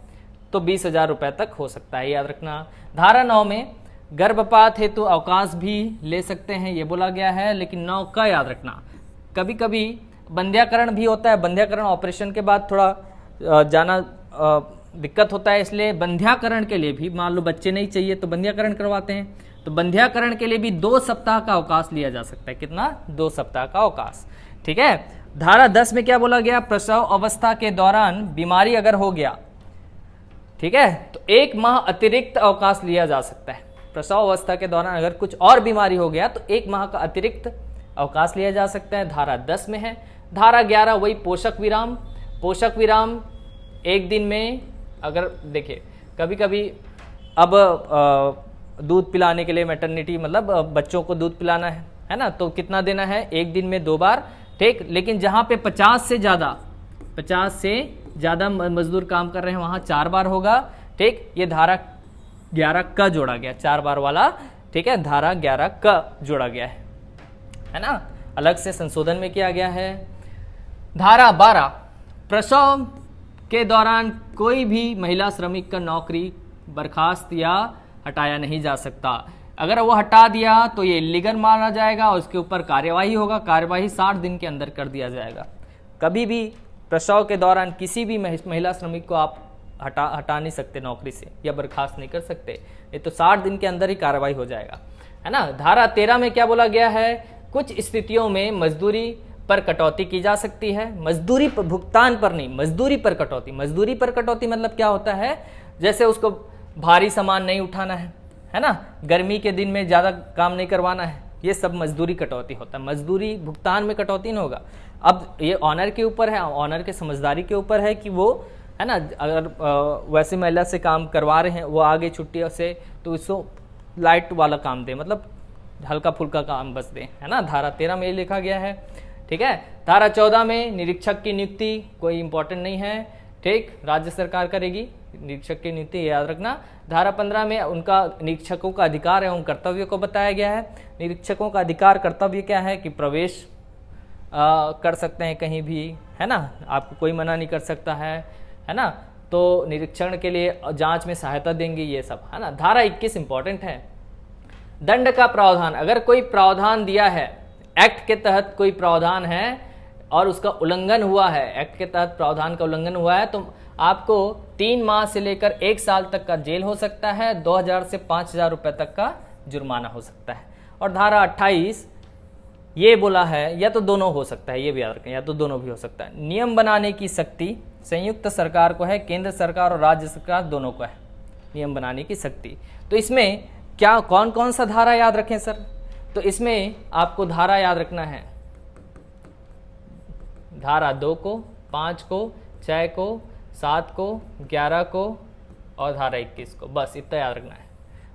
A: तो 20,000 रुपये तक हो सकता है, याद रखना। धारा 9 में गर्भपात हेतु अवकाश भी ले सकते हैं, ये बोला गया है, लेकिन 9 का याद रखना। कभी कभी बंध्याकरण भी होता है, बंध्याकरण ऑपरेशन के बाद थोड़ा जाना दिक्कत होता है, इसलिए बंध्याकरण के लिए भी, मान लो बच्चे नहीं चाहिए तो बंध्याकरण करवाते हैं, तो बंध्याकरण के लिए भी 2 सप्ताह का अवकाश लिया जा सकता है। कितना, 2 सप्ताह का अवकाश, ठीक है। धारा 10 में क्या बोला गया, प्रसव अवस्था के दौरान बीमारी अगर हो गया, ठीक है, तो 1 माह अतिरिक्त अवकाश लिया जा सकता है। प्रसव अवस्था के दौरान अगर कुछ और बीमारी हो गया तो 1 माह का अतिरिक्त अवकाश लिया जा सकता है, धारा 10 में है। धारा 11 वही पोषक विराम, पोषक विराम 1 दिन में, अगर देखिए कभी कभी अब दूध पिलाने के लिए मैटरनिटी मतलब बच्चों को दूध पिलाना है ना, तो कितना देना है, 1 दिन में 2 बार, ठीक। लेकिन जहाँ पे 50 से ज़्यादा मजदूर काम कर रहे हैं वहाँ 4 बार होगा, ठीक। ये धारा 11 का जोड़ा गया, 4 बार वाला, ठीक है, धारा 11 का जोड़ा गया है ना, अलग से संशोधन में किया गया है। धारा 12 प्रसव के दौरान कोई भी महिला श्रमिक का नौकरी बर्खास्त या हटाया नहीं जा सकता। अगर वो हटा दिया तो ये इल्लीगल माना जाएगा और उसके ऊपर कार्यवाही होगा, कार्यवाही 60 दिन के अंदर कर दिया जाएगा। कभी भी प्रसव के दौरान किसी भी महिला श्रमिक को आप हटा नहीं सकते नौकरी से या बर्खास्त नहीं कर सकते, ये तो 60 दिन के अंदर ही कार्रवाई हो जाएगा, है ना। धारा 13 में क्या बोला गया है, कुछ स्थितियों में मजदूरी पर कटौती की जा सकती है, मजदूरी पर, भुगतान पर नहीं, मजदूरी पर कटौती। मजदूरी पर कटौती मतलब क्या होता है, जैसे उसको भारी सामान नहीं उठाना है ना, गर्मी के दिन में ज़्यादा काम नहीं करवाना है, ये सब मजदूरी कटौती होता है। मजदूरी भुगतान में कटौती नहीं होगा। अब ये ऑनर के ऊपर है, ऑनर के समझदारी के ऊपर है कि वो, है ना, अगर वैसे महिला से काम करवा रहे हैं, वो आगे छुट्टियों से, तो इसको लाइट वाला काम दे, मतलब हल्का फुल्का काम बस दे, है ना। धारा 13 में ये लिखा गया है, ठीक है। धारा 14 में निरीक्षक की नियुक्ति कोई इंपॉर्टेंट नहीं है, ठीक, राज्य सरकार करेगी निरीक्षक की नियुक्ति, याद रखना। धारा 15 में उनका निरीक्षकों का अधिकार एवं कर्तव्य को बताया गया है। निरीक्षकों का अधिकार कर्तव्य क्या है कि प्रवेश कर सकते हैं कहीं भी, है ना, आपको कोई मना नहीं कर सकता है ना, तो निरीक्षण के लिए जांच में सहायता देंगे, ये सब, है ना। धारा 21 इंपॉर्टेंट है। दंड का प्रावधान, अगर कोई प्रावधान दिया है, एक्ट के तहत कोई प्रावधान है और उसका उल्लंघन हुआ है, एक्ट के तहत प्रावधान का उल्लंघन हुआ है, तो आपको 3 माह से लेकर 1 साल तक का जेल हो सकता है, 2000 से 5000 रुपए तक का जुर्माना हो सकता है। और धारा 28 ये बोला है, या तो दोनों हो सकता है, ये भी याद रखें, या तो दोनों भी हो सकता है। नियम बनाने की शक्ति संयुक्त सरकार को है, केंद्र सरकार और राज्य सरकार दोनों को है नियम बनाने की शक्ति। तो इसमें क्या कौन कौन सा धारा याद रखें सर? तो इसमें आपको धारा याद रखना है, धारा 2 को, 5 को, 6 को, 7 को, 11 को और धारा 21 को, बस इतना याद रखना है।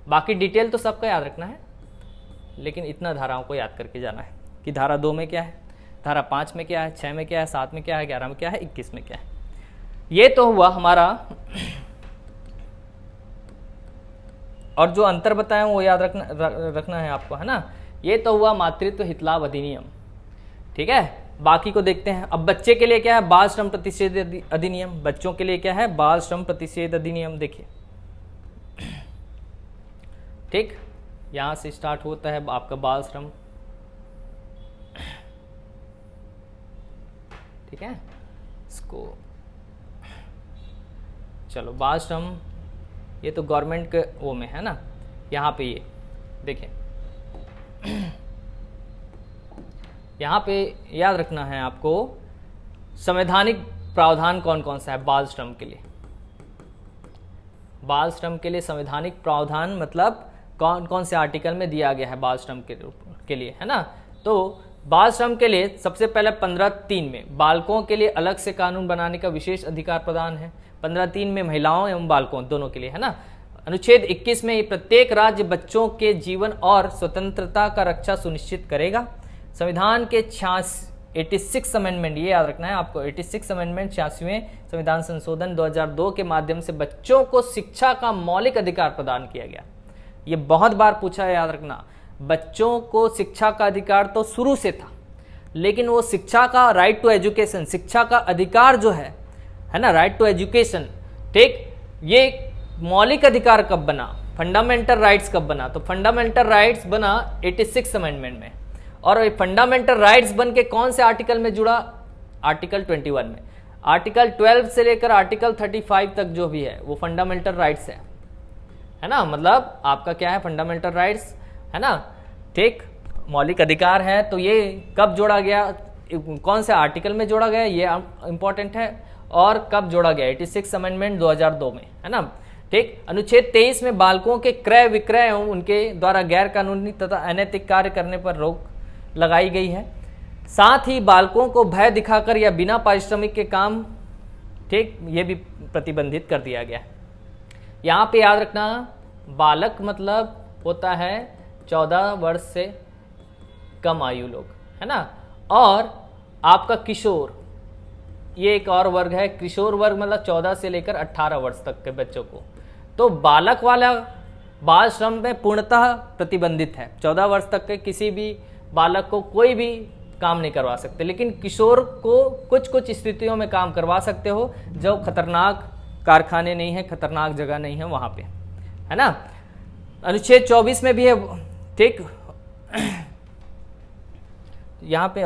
A: बाकी डिटेल तो सबका याद रखना है, लेकिन इतना धाराओं को याद करके जाना है कि धारा 2 में क्या है, धारा 5 में क्या है, 6 में क्या है, 7 में क्या है, 11 में क्या है, 21 में क्या है। ये तो हुआ हमारा, और जो अंतर बताया वो याद रखना है आपको, है ना। ये तो हुआ मातृत्व हितलाभ अधिनियम, ठीक है। बाकी को देखते हैं। अब बच्चे के लिए क्या है, बाल श्रम प्रतिषेध अधिनियम। बच्चों के लिए क्या है, बाल श्रम प्रतिषेध अधिनियम। देखिए, ठीक, यहां से स्टार्ट होता है आपका बाल श्रम, ठीक है। इसको चलो, बाल श्रम ये तो गवर्नमेंट के वो में है ना। यहाँ पे ये देखिए, यहाँ पे याद रखना है आपको संवैधानिक प्रावधान कौन कौन सा है बाल श्रम के लिए। बाल श्रम के लिए संवैधानिक प्रावधान मतलब कौन कौन से आर्टिकल में दिया गया है बाल श्रम के लिए, है ना। तो बाल श्रम के लिए सबसे पहले 15(3) में बालकों के लिए अलग से कानून बनाने का विशेष अधिकार प्रदान है। 15(3) में महिलाओं एवं बालकों दोनों के लिए, है ना। अनुच्छेद 21 में प्रत्येक राज्य बच्चों के जीवन और स्वतंत्रता का रक्षा सुनिश्चित करेगा। संविधान के 86 अमेंडमेंट, ये याद रखना है आपको, 86 अमेंडमेंट 86वें संविधान संशोधन 2002 के माध्यम से बच्चों को शिक्षा का मौलिक अधिकार प्रदान किया गया। ये बहुत बार पूछा है, याद रखना। बच्चों को शिक्षा का अधिकार तो शुरू से था, लेकिन वो शिक्षा का राइट टू एजुकेशन, शिक्षा का अधिकार जो है ना, राइट टू एजुकेशन, ठीक, ये मौलिक अधिकार कब बना, फंडामेंटल राइट्स कब बना? तो फंडामेंटल राइट्स बना 86 अमेंडमेंट में। और ये फंडामेंटल राइट्स बन के कौन से आर्टिकल में जुड़ा? आर्टिकल 21 में। आर्टिकल 12 से लेकर आर्टिकल 35 तक जो भी है वो फंडामेंटल राइट्स है ना। मतलब आपका क्या है, फंडामेंटल राइट्स, है ना, ठीक, मौलिक अधिकार है। तो ये कब जोड़ा गया, कौन से आर्टिकल में जोड़ा गया, ये इंपॉर्टेंट है। और कब जोड़ा गया, 86 अमेंडमेंट 2002 में, है ना, ठीक। अनुच्छेद 23 में बालकों के क्रय विक्रय एवं उनके द्वारा गैर कानूनी तथा अनैतिक कार्य करने पर रोक लगाई गई है। साथ ही बालकों को भय दिखाकर या बिना पारिश्रमिक के काम, ठीक, ये भी प्रतिबंधित कर दिया गया है। यहाँ पे याद रखना, बालक मतलब होता है 14 वर्ष से कम आयु लोग, है ना। और आपका किशोर, ये एक और वर्ग है, किशोर वर्ग मतलब 14 से लेकर 18 वर्ष तक के बच्चों को। तो बालक वाला बाल श्रम में पूर्णतः प्रतिबंधित है। 14 वर्ष तक के किसी भी बालक को कोई भी काम नहीं करवा सकते, लेकिन किशोर को कुछ कुछ स्थितियों में काम करवा सकते हो, जो खतरनाक कारखाने नहीं है, खतरनाक जगह नहीं है वहां पे, है ना। अनुच्छेद 24 में भी है, ठीक, यहाँ पे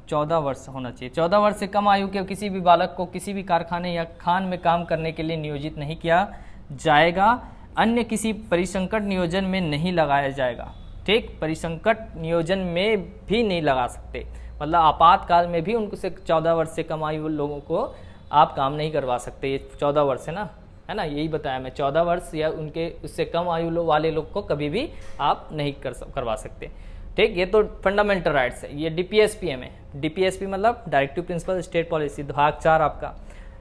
A: 14 वर्ष होना चाहिए। 14 वर्ष से कम आयु के किसी भी बालक को किसी भी कारखाने या खान में काम करने के लिए नियोजित नहीं किया जाएगा, अन्य किसी परिसंकट नियोजन में नहीं लगाया जाएगा, ठीक। परिसंकट नियोजन में भी नहीं लगा सकते, मतलब आपातकाल में भी उनको से 14 वर्ष से कम आयु लोगों को आप काम नहीं करवा सकते। ये 14 वर्ष है ना, है ना, यही बताया मैं, 14 वर्ष या उनके उससे कम आयु वाले लोग को कभी भी आप नहीं करवा सकते, ठीक। ये तो फंडामेंटल राइट्स है। ये DPSPM है, DPSP मतलब डायरेक्टिव प्रिंसिपल स्टेट पॉलिसी, भाग 4 आपका,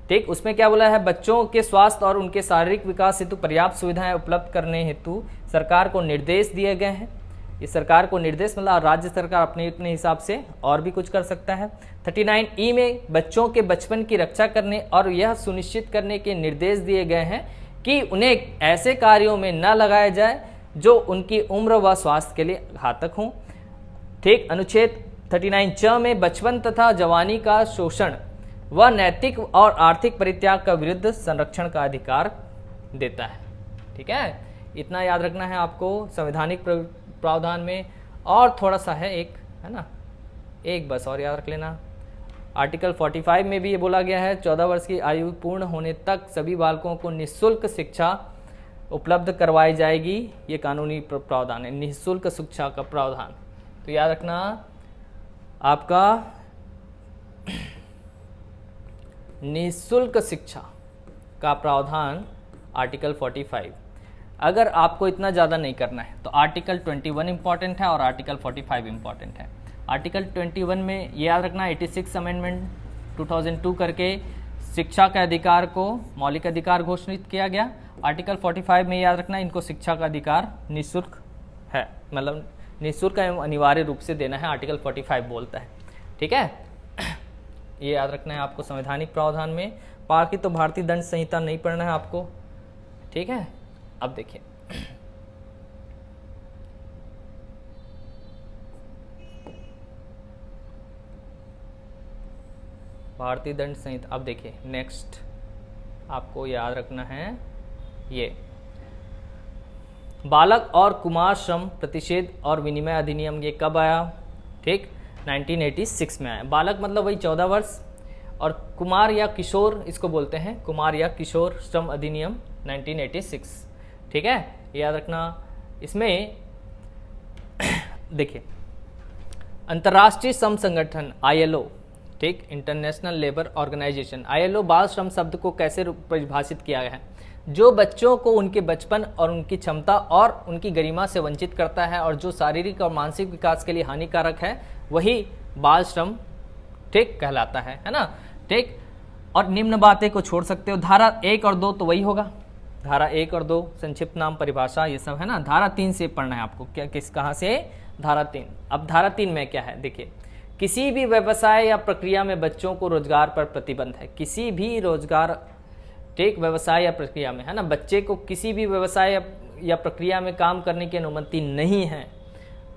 A: ठीक। उसमें क्या बोला है, बच्चों के स्वास्थ्य और उनके शारीरिक विकास हेतु पर्याप्त सुविधाएं उपलब्ध करने हेतु सरकार को निर्देश दिए गए हैं। ये सरकार को निर्देश मतलब राज्य सरकार अपने हिसाब से और भी कुछ कर सकता है। 39E में बच्चों के बचपन की रक्षा करने और यह सुनिश्चित करने के निर्देश दिए गए हैं कि उन्हें ऐसे कार्यों में न लगाया जाए जो उनकी उम्र व स्वास्थ्य के लिए घातक हों, ठीक। अनुच्छेद 39C में बचपन तथा जवानी का शोषण व नैतिक और आर्थिक परित्याग का विरुद्ध संरक्षण का अधिकार देता है, ठीक है। इतना याद रखना है आपको। संवैधानिक प्रावधान में और थोड़ा सा है एक, है ना, एक बस और याद रख लेना। आर्टिकल 45 में भी ये बोला गया है 14 वर्ष की आयु पूर्ण होने तक सभी बालकों को निःशुल्क शिक्षा उपलब्ध करवाई जाएगी। ये कानूनी प्रावधान है, निःशुल्क शिक्षा का प्रावधान। तो याद रखना आपका निःशुल्क शिक्षा का प्रावधान आर्टिकल 45। अगर आपको इतना ज़्यादा नहीं करना है तो आर्टिकल 21 इंपॉर्टेंट है और आर्टिकल 45 इंपॉर्टेंट है। आर्टिकल 21 में ये याद रखना 86 अमेंडमेंट 2002 करके शिक्षा के अधिकार को मौलिक अधिकार घोषित किया गया। आर्टिकल 45 में याद रखना इनको शिक्षा का अधिकार निःशुल्क है, मतलब निःशुल्क एवं अनिवार्य रूप से देना है, आर्टिकल 45 बोलता है। ठीक है, ये याद रखना है आपको संवैधानिक प्रावधान में। बाकी तो भारतीय दंड संहिता नहीं पढ़ना है आपको। ठीक है, अब देखिए भारतीय दंड संहिता। अब देखिए नेक्स्ट आपको याद रखना है ये बालक और कुमार श्रम प्रतिषेध और विनिमय अधिनियम। ये कब आया? ठीक, 1986 में आया। बालक मतलब वही 14 वर्ष, और कुमार या किशोर इसको बोलते हैं, कुमार या किशोर श्रम अधिनियम 1986। ठीक है, याद रखना। इसमें देखिए अंतर्राष्ट्रीय श्रम संगठन ILO, ठीक, इंटरनेशनल लेबर ऑर्गेनाइजेशन, ILO बाल श्रम शब्द को कैसे परिभाषित किया गया है? जो बच्चों को उनके बचपन और उनकी क्षमता और उनकी गरिमा से वंचित करता है और जो शारीरिक और मानसिक विकास के लिए हानिकारक है वही बाल श्रम, ठीक, कहलाता है ना। ठीक, और निम्न बातें को छोड़ सकते हो। धारा 1 और 2 तो वही होगा, धारा 1 और 2 संक्षिप्त नाम परिभाषा ये सब है ना। धारा 3 से पढ़ना है आपको, क्या कहाँ से? धारा 3। अब धारा 3 में क्या है देखिए, किसी भी व्यवसाय या प्रक्रिया में बच्चों को रोजगार पर प्रतिबंध है। किसी भी रोजगार, ठीक, व्यवसाय या प्रक्रिया में, है ना, बच्चे को किसी भी व्यवसाय या प्रक्रिया में काम करने की अनुमति नहीं है।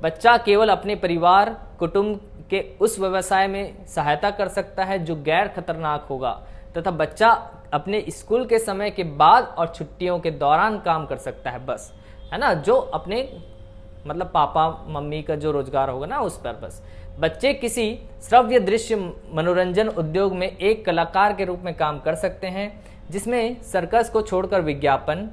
A: बच्चा केवल अपने परिवार कुटुंब के उस व्यवसाय में सहायता कर सकता है जो गैर खतरनाक होगा, तथा बच्चा अपने स्कूल के समय के बाद और छुट्टियों के दौरान काम कर सकता है, बस, है ना, जो अपने मतलब पापा मम्मी का जो रोजगार होगा ना उस पर बस। बच्चे किसी श्रव्य दृश्य मनोरंजन उद्योग में एक कलाकार के रूप में काम कर सकते हैं, जिसमें सर्कस को छोड़कर विज्ञापन,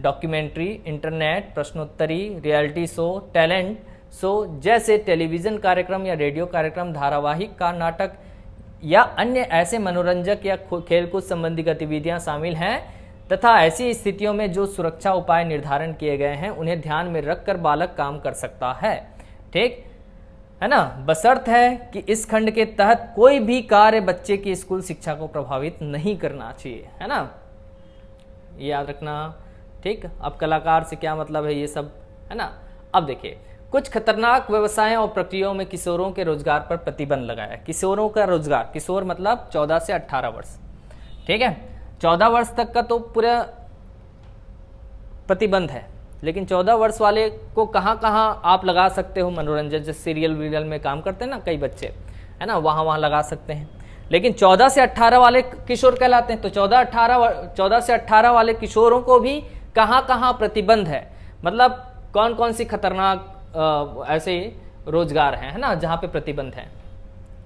A: डॉक्यूमेंट्री, इंटरनेट, प्रश्नोत्तरी, रियलिटी शो, टैलेंट शो जैसे टेलीविजन कार्यक्रम या रेडियो कार्यक्रम, धारावाहिक का नाटक या अन्य ऐसे मनोरंजक या खेलकूद संबंधी गतिविधियां शामिल हैं, तथा ऐसी स्थितियों में जो सुरक्षा उपाय निर्धारण किए गए हैं उन्हें ध्यान में रखकर बालक काम कर सकता है। ठीक है ना, बशर्त है कि इस खंड के तहत कोई भी कार्य बच्चे की स्कूल शिक्षा को प्रभावित नहीं करना चाहिए, है ना, याद रखना। ठीक, अब कलाकार से क्या मतलब है ये सब, है ना। अब देखिए कुछ खतरनाक व्यवसायों और प्रक्रियाओं में किशोरों के रोजगार पर प्रतिबंध लगाया है। किशोरों का रोजगार, किशोर मतलब 14 से 18 वर्ष, ठीक है, 14 वर्ष तक का तो पूरा प्रतिबंध है, लेकिन 14 वर्ष वाले को कहाँ कहाँ आप लगा सकते हो मनोरंजन, जैसे सीरियल वीरियल में काम करते हैं ना कई बच्चे, है ना, वहाँ लगा सकते हैं। लेकिन 14 से 18 वाले किशोर कहलाते हैं, तो 14 से 18 वाले किशोरों को भी कहाँ कहाँ प्रतिबंध है, मतलब कौन कौन सी खतरनाक ऐसे रोजगार हैं, है ना, जहाँ पे प्रतिबंध है,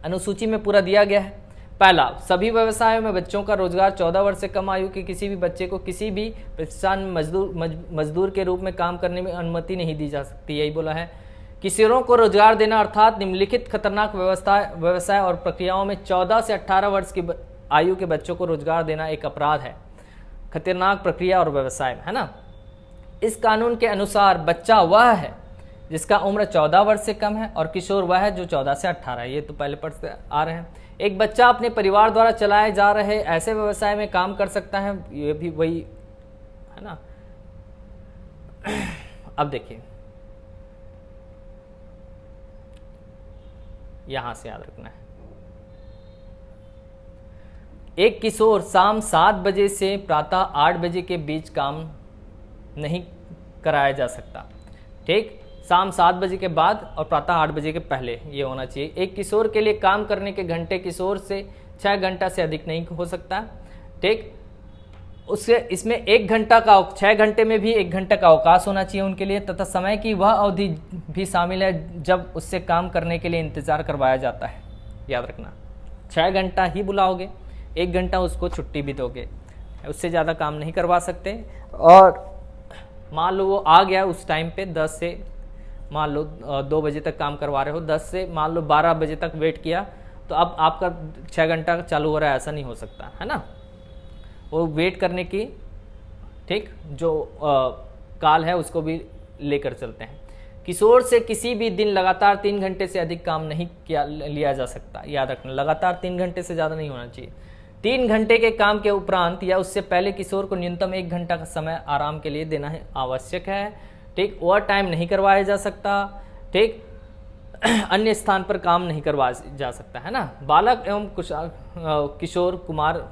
A: अनुसूची में पूरा दिया गया है। पहला, सभी व्यवसायों में बच्चों का रोजगार 14 वर्ष से कम आयु के किसी भी बच्चे को किसी भी प्रतिष्ठान में मजदूर के रूप में काम करने में अनुमति नहीं दी जा सकती, यही बोला है। किशोरों को रोजगार देना अर्थात निम्नलिखित खतरनाक व्यवसाय और प्रक्रियाओं में 14 से 18 वर्ष की आयु के बच्चों को रोजगार देना एक अपराध है, खतरनाक प्रक्रिया और व्यवसाय, है ना। इस कानून के अनुसार बच्चा वह है जिसका उम्र 14 वर्ष से कम है और किशोर वह है जो 14 से 18 है, ये तो पहले पढ़ते आ रहे हैं। एक बच्चा अपने परिवार द्वारा चलाए जा रहे ऐसे व्यवसाय में काम कर सकता है, ये भी वही है ना। अब देखिए यहां से याद रखना है, एक किशोर शाम 7 बजे से प्रातः 8 बजे के बीच काम नहीं कराया जा सकता, ठीक, शाम 7 बजे के बाद और प्रातः 8 बजे के पहले ये होना चाहिए। एक किशोर के लिए काम करने के घंटे किशोर से 6 घंटा से अधिक नहीं हो सकता, ठीक। उससे इसमें 1 घंटा का 6 घंटे में भी 1 घंटे का अवकाश होना चाहिए उनके लिए, तथा समय की वह अवधि भी शामिल है जब उससे काम करने के लिए इंतजार करवाया जाता है। याद रखना 6 घंटा ही बुलाओगे, 1 घंटा उसको छुट्टी भी दोगे, उससे ज़्यादा काम नहीं करवा सकते। और मान लो वो आ गया उस टाइम पे 10 से मान लो 2 बजे तक काम करवा रहे हो, 10 से मान लो 12 बजे तक वेट किया, तो अब आपका 6 घंटा चालू हो रहा है, ऐसा नहीं हो सकता है ना। वो वेट करने की ठीक जो काल है उसको भी लेकर चलते हैं। किशोर से किसी भी दिन लगातार 3 घंटे से अधिक काम नहीं लिया जा सकता। याद रखना लगातार 3 घंटे से ज़्यादा नहीं होना चाहिए। 3 घंटे के काम के उपरांत या उससे पहले किशोर को न्यूनतम 1 घंटा का समय आराम के लिए देना है आवश्यक है। ठीक, ओवर टाइम नहीं करवाया जा सकता। ठीक, अन्य स्थान पर काम नहीं करवाया जा सकता है ना। बालक एवं किशोर कुमार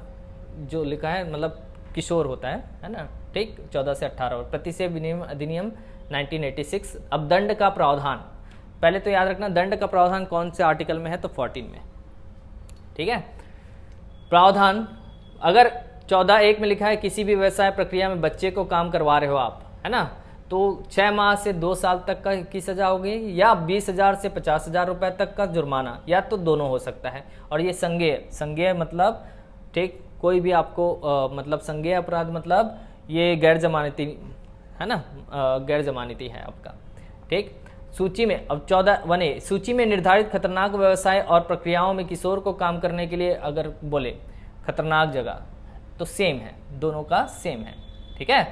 A: जो लिखा है मतलब किशोर होता है ना। ठीक, 14 से 18 वर्ष। प्रतिसेव विनियम अधिनियम 1986। अब दंड का प्रावधान, पहले तो याद रखना दंड का प्रावधान कौन से आर्टिकल में है, तो 14 में। ठीक है, प्रावधान अगर 14(1) में लिखा है किसी भी व्यवसाय प्रक्रिया में बच्चे को काम करवा रहे हो आप, है ना, तो 6 माह से 2 साल तक की सजा होगी, या 20,000 से 50,000 रुपए तक का जुर्माना, या तो दोनों हो सकता है। और ये संज्ञेय मतलब ठीक कोई भी आपको मतलब संज्ञेय अपराध मतलब ये गैर जमानती है ना, गैर जमानती है आपका। ठीक, सूची में अब 14(1)(a) सूची में निर्धारित खतरनाक व्यवसाय और प्रक्रियाओं में किशोर को काम करने के लिए अगर बोले खतरनाक जगह, तो सेम है, दोनों का सेम है। ठीक है,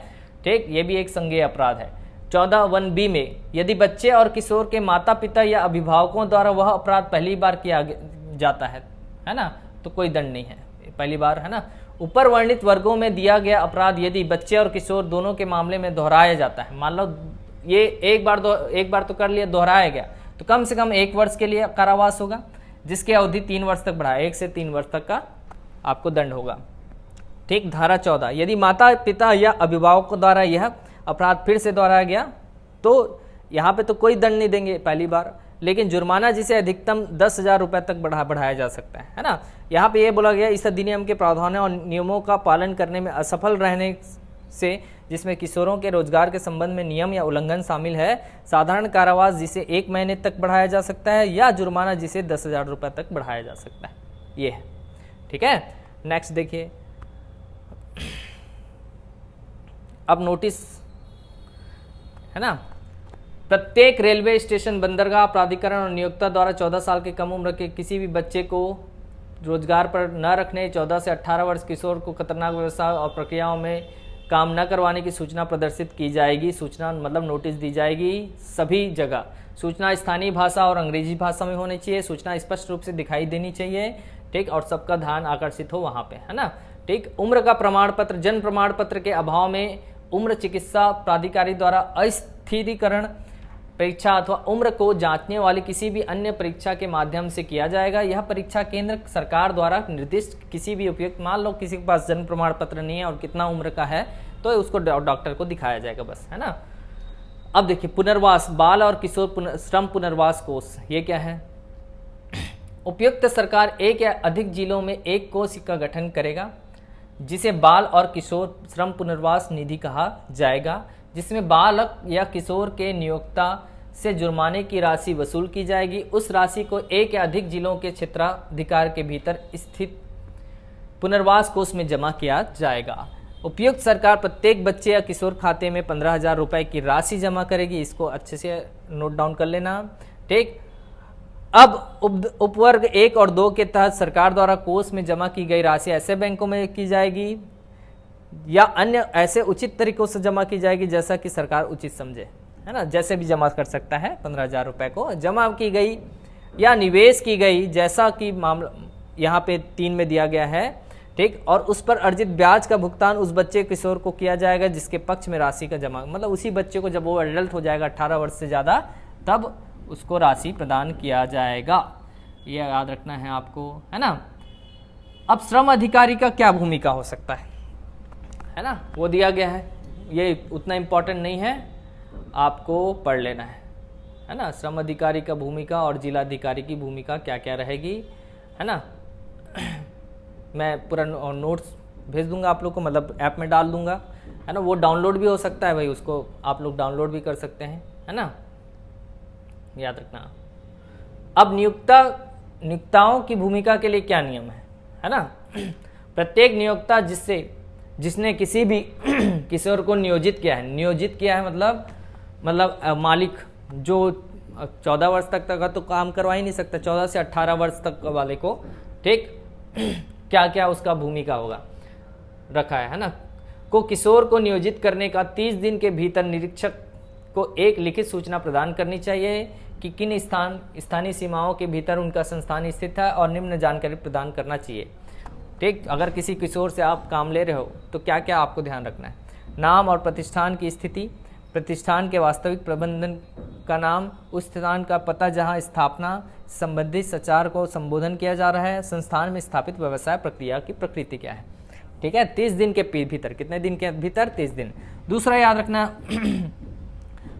A: ठीक, ये भी एक संज्ञेय अपराध है। 14(1)(b) में यदि बच्चे और किशोर के माता पिता या अभिभावकों द्वारा वह अपराध पहली बार किया जाता है ना, तो कोई दंड नहीं है, पहली बार, है ना। ऊपर वर्णित वर्गों में दिया गया अपराध यदि बच्चे और किशोर दोनों के मामले में दोहराया जाता है, मान लो ये एक बार तो कर लिया, दोहराया गया, तो कम से कम 1 वर्ष के लिए कारावास होगा, जिसकी अवधि 3 वर्ष तक बढ़ाए, 1 से 3 वर्ष तक का आपको दंड होगा। ठीक, धारा 14 यदि माता पिता या अभिभावकों द्वारा यह अपराध फिर से दोहराया गया, तो यहाँ पे तो कोई दंड नहीं देंगे पहली बार, लेकिन जुर्माना जिसे अधिकतम 10,000 रुपए तक बढ़ाया जा सकता है ना। यहाँ पे ये बोला गया इस अधिनियम के प्रावधानों और नियमों का पालन करने में असफल रहने से, जिसमें किशोरों के रोजगार के संबंध में नियम या उल्लंघन शामिल है, साधारण कारावास जिसे 1 महीने तक बढ़ाया जा सकता है, या जुर्माना जिसे 10,000 रुपए तक बढ़ाया जा सकता है। ये है, ठीक है। नेक्स्ट देखिए, अब नोटिस है ना, प्रत्येक रेलवे स्टेशन, बंदरगाह प्राधिकरण और नियोक्ता द्वारा 14 साल के कम उम्र के किसी भी बच्चे को रोजगार पर न रखने, 14 से 18 वर्ष किशोर को खतरनाक व्यवसाय और प्रक्रियाओं में काम न करवाने की सूचना प्रदर्शित की जाएगी। सूचना मतलब नोटिस दी जाएगी सभी जगह। सूचना स्थानीय भाषा और अंग्रेजी भाषा में होनी चाहिए। सूचना स्पष्ट रूप से दिखाई देनी चाहिए, ठीक, और सबका ध्यान आकर्षित हो वहाँ पे, है ना। ठीक, उम्र का प्रमाण पत्र, जन्म प्रमाण पत्र के अभाव में उम्र चिकित्सा प्राधिकारी द्वारा अस्थिरीकरण परीक्षा अथवा उम्र को जांचने वाली किसी भी अन्य परीक्षा के माध्यम से किया जाएगा। यह परीक्षा केंद्र सरकार द्वारा निर्दिष्ट किसी भी उपयुक्त, मान लो किसी के पास जन्म प्रमाण पत्र नहीं है और कितना उम्र का है, तो उसको डॉक्टर को दिखाया जाएगा बस, है ना। अब देखिए, पुनर्वास, बाल और किशोर श्रम पुनर्वास कोष, ये क्या है। उपयुक्त सरकार 1 या अधिक जिलों में एक कोष का गठन करेगा, जिसे बाल और किशोर श्रम पुनर्वास निधि कहा जाएगा, जिसमें बालक या किशोर के नियोक्ता से जुर्माने की राशि वसूल की जाएगी। उस राशि को 1 या अधिक जिलों के क्षेत्राधिकार के भीतर स्थित पुनर्वास कोष में जमा किया जाएगा। उपयुक्त सरकार प्रत्येक बच्चे या किशोर खाते में 15,000 रुपए की राशि जमा करेगी। इसको अच्छे से नोट डाउन कर लेना, ठीक। अब उपवर्ग 1 और 2 के तहत सरकार द्वारा कोष में जमा की गई राशि ऐसे बैंकों में की जाएगी या अन्य ऐसे उचित तरीकों से जमा की जाएगी जैसा कि सरकार उचित समझे, है ना। जैसे भी जमा कर सकता है 15,000 रुपए को जमा की गई या निवेश की गई, जैसा कि मामला यहाँ पे 3 में दिया गया है, ठीक। और उस पर अर्जित ब्याज का भुगतान उस बच्चे किशोर को किया जाएगा जिसके पक्ष में राशि का जमा, मतलब उसी बच्चे को जब वो एडल्ट हो जाएगा 18 वर्ष से ज़्यादा, तब उसको राशि प्रदान किया जाएगा। ये याद रखना है आपको, है ना। अब श्रम अधिकारी का क्या भूमिका हो सकता है ना, वो दिया गया है। ये उतना इम्पोर्टेंट नहीं है, आपको पढ़ लेना है ना। श्रम अधिकारी का भूमिका और जिलाधिकारी की भूमिका क्या क्या रहेगी, है ना। मैं पूरा नोट्स भेज दूंगा आप लोग को, मतलब ऐप में डाल दूंगा, है ना। वो डाउनलोड भी हो सकता है भाई, उसको आप लोग डाउनलोड भी कर सकते हैं, है ना, याद रखना। अब नियोक्ताओं की भूमिका के लिए क्या नियम है ना। प्रत्येक नियोक्ता जिसने किसी भी किशोर को नियोजित किया है, मतलब मालिक जो 14 वर्ष तक का तो काम करवा ही नहीं सकता, 14 से 18 वर्ष तक वाले को, ठीक, क्या क्या उसका भूमिका होगा रखा है ना, को किशोर को नियोजित करने का 30 दिन के भीतर निरीक्षक को एक लिखित सूचना प्रदान करनी चाहिए कि किन स्थानीय सीमाओं के भीतर उनका संस्थान स्थित है, और निम्न जानकारी प्रदान करना चाहिए, ठीक। अगर किसी किशोर से आप काम ले रहे हो तो क्या क्या आपको ध्यान रखना है। नाम और प्रतिष्ठान की स्थिति, प्रतिष्ठान के वास्तविक प्रबंधन का नाम, उस स्थान का पता जहां स्थापना संबंधित सचार को संबोधन किया जा रहा है, संस्थान में स्थापित व्यवसाय प्रक्रिया की प्रकृति क्या है, ठीक है। 30 दिन के भीतर, कितने दिन के भीतर, 30 दिन। दूसरा याद रखना,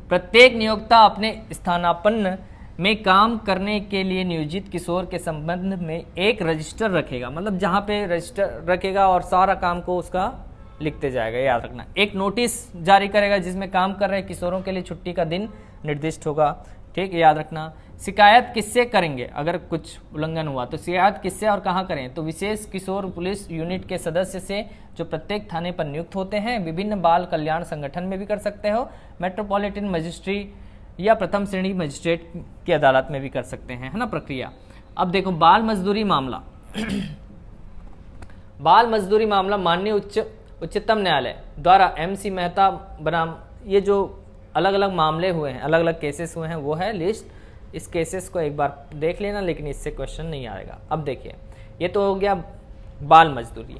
A: प्रत्येक नियोक्ता अपने स्थानापन्न में काम करने के लिए नियोजित किशोर के संबंध में एक रजिस्टर रखेगा, मतलब जहां पे रजिस्टर रखेगा और सारा काम को उसका लिखते जाएगा, याद रखना। एक नोटिस जारी करेगा जिसमें काम कर रहे किशोरों के लिए छुट्टी का दिन निर्दिष्ट होगा, ठीक, याद रखना। शिकायत किससे करेंगे, अगर कुछ उल्लंघन हुआ तो शिकायत किससे और कहां करें, तो विशेष किशोर पुलिस यूनिट के सदस्य से जो प्रत्येक थाने पर नियुक्त होते हैं, विभिन्न बाल कल्याण संगठन में भी कर सकते हो, मेट्रोपॉलिटन मजिस्ट्रेट या प्रथम श्रेणी मजिस्ट्रेट की अदालत में भी कर सकते हैं, है ना, प्रक्रिया। अब देखो बाल मजदूरी मामला बाल मजदूरी मामला माननीय उच्चतम न्यायालय द्वारा MC मेहता बनाम, ये जो अलग अलग मामले हुए हैं, अलग अलग केसेस हुए हैं, वो है लिस्ट। इस केसेस को एक बार देख लेना, लेकिन इससे क्वेश्चन नहीं आएगा। अब देखिए, ये तो हो गया बाल मजदूरी,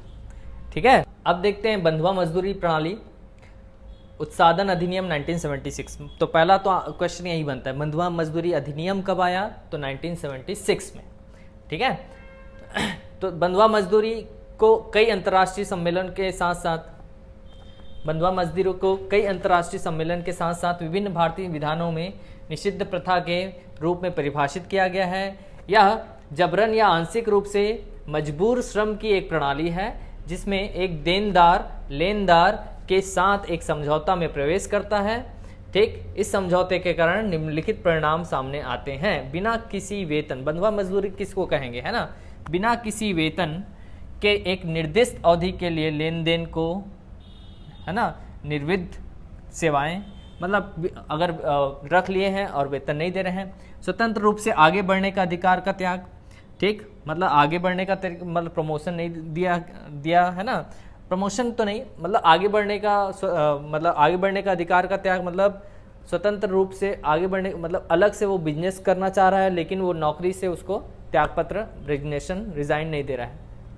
A: ठीक है। अब देखते हैं बंधुआ मजदूरी प्रणाली उत्सादन अधिनियम 1976। तो पहला तो क्वेश्चन यही बनता है, बंधुआ मजदूरी अधिनियम कब आया, तो 1976 में, ठीक है। तो बंधुआ मजदूरी को कई अंतर्राष्ट्रीय सम्मेलन के साथ साथ विभिन्न भारतीय विधानों में निषिद्ध प्रथा के रूप में परिभाषित किया गया है। यह जबरन या आंशिक रूप से मजबूर श्रम की एक प्रणाली है जिसमें एक देनदार लेनदार के साथ एक समझौता में प्रवेश करता है, ठीक। इस समझौते के कारण निम्नलिखित परिणाम सामने आते हैं। बिना किसी वेतन, बंधुआ मजदूरी किसको कहेंगे, है ना, बिना किसी वेतन के एक निर्दिष्ट अवधि के लिए लेन देन को, है ना, निर्विध सेवाएं, मतलब अगर रख लिए हैं और वेतन नहीं दे रहे हैं। स्वतंत्र रूप से आगे बढ़ने का अधिकार का त्याग, ठीक, मतलब आगे बढ़ने का मतलब प्रमोशन नहीं दिया है ना, प्रमोशन तो नहीं, मतलब आगे बढ़ने का अधिकार का त्याग, मतलब स्वतंत्र रूप से आगे बढ़ने, मतलब अलग से वो बिजनेस करना चाह रहा है, लेकिन वो नौकरी से उसको त्यागपत्र रिजाइन नहीं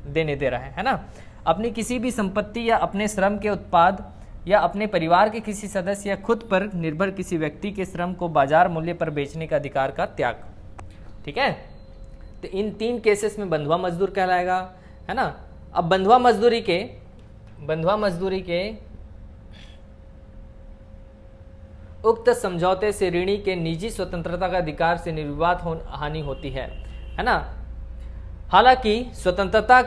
A: देने दे रहा है ना। अपनी किसी भी संपत्ति या अपने श्रम के उत्पाद या अपने परिवार के किसी सदस्य या खुद पर निर्भर किसी व्यक्ति के श्रम को बाजार मूल्य पर बेचने का अधिकार का त्याग, ठीक है। तो इन 3 केसेस में बंधुआ मजदूर कहलाएगा, है ना। अब बंधुआ मजदूरी के उक्त समझौते से ऋणी के निजी स्वतंत्रता का अधिकार से निर्विवाद हानि होती है ना। हालांकि स्वतंत्रता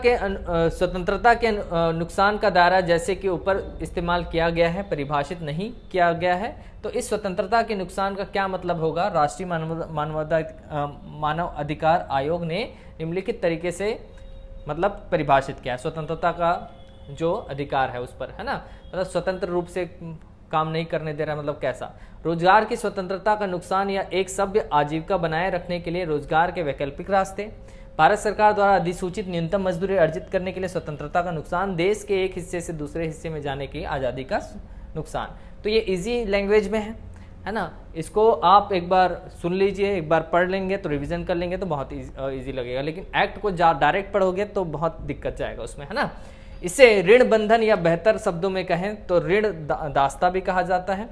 A: के नुकसान का दायरा जैसे कि ऊपर इस्तेमाल किया गया है परिभाषित नहीं किया गया है, तो इस स्वतंत्रता के नुकसान का क्या मतलब होगा, राष्ट्रीय मानव अधिकार आयोग ने निम्नलिखित तरीके से मतलब परिभाषित किया है स्वतंत्रता का जो अधिकार है उस पर, है ना। मतलब स्वतंत्र रूप से काम नहीं करने दे रहा, मतलब कैसा, रोजगार की स्वतंत्रता का नुकसान या एक सभ्य आजीविका बनाए रखने के लिए रोजगार के वैकल्पिक रास्ते, भारत सरकार द्वारा अधिसूचित न्यूनतम मजदूरी अर्जित करने के लिए स्वतंत्रता का नुकसान, देश के एक हिस्से से दूसरे हिस्से में जाने की आज़ादी का नुकसान। तो ये इजी लैंग्वेज में है ना। इसको आप एक बार सुन लीजिए, एक बार पढ़ लेंगे तो रिवीजन कर लेंगे तो बहुत इजी लगेगा, लेकिन एक्ट को डायरेक्ट पढ़ोगे तो बहुत दिक्कत जाएगा उसमें, है ना। इसे ऋण बंधन या बेहतर शब्दों में कहें तो ऋण दास्ता भी कहा जाता है।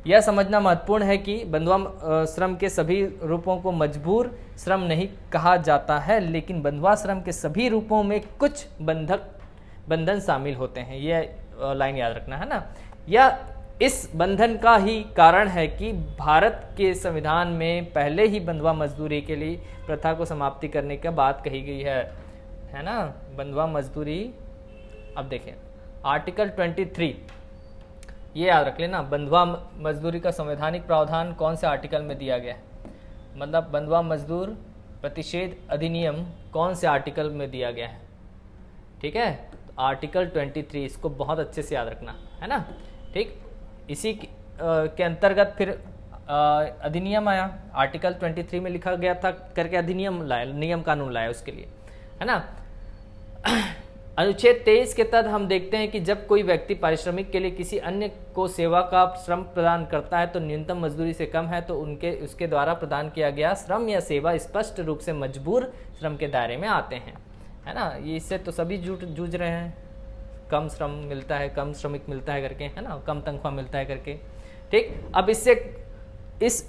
A: यह समझना महत्वपूर्ण है कि बंधुआ श्रम के सभी रूपों को मजबूर श्रम नहीं कहा जाता है, लेकिन बंधुआ श्रम के सभी रूपों में कुछ बंधन शामिल होते हैं। यह लाइन याद रखना, है ना। यह इस बंधन का ही कारण है कि भारत के संविधान में पहले ही बंधुआ मजदूरी के लिए प्रथा को समाप्ति करने की बात कही गई है ना। बंधुआ मजदूरी अब देखें आर्टिकल 23, ये याद रख लेना, बंधुआ मजदूरी का संवैधानिक प्रावधान कौन से आर्टिकल में दिया गया है, मतलब बंधुआ मजदूर प्रतिषेध अधिनियम कौन से आर्टिकल में दिया गया है, ठीक है, तो आर्टिकल 23, इसको बहुत अच्छे से याद रखना है ना, ठीक। इसी के अंतर्गत फिर अधिनियम आया, आर्टिकल 23 में लिखा गया था करके अधिनियम लाया, नियम कानून लाया उसके लिए, है ना। अनुच्छेद 23 के तहत हम देखते हैं कि जब कोई व्यक्ति पारिश्रमिक के लिए किसी अन्य को सेवा का श्रम प्रदान करता है तो न्यूनतम मजदूरी से कम है तो उसके द्वारा प्रदान किया गया श्रम या सेवा स्पष्ट रूप से मजबूर श्रम के दायरे में आते हैं, है ना। ये इससे तो सभी जूझ रहे हैं, कम श्रम मिलता है, कम श्रमिक मिलता है करके, है ना, कम तनख्वाह मिलता है करके, ठीक। अब इस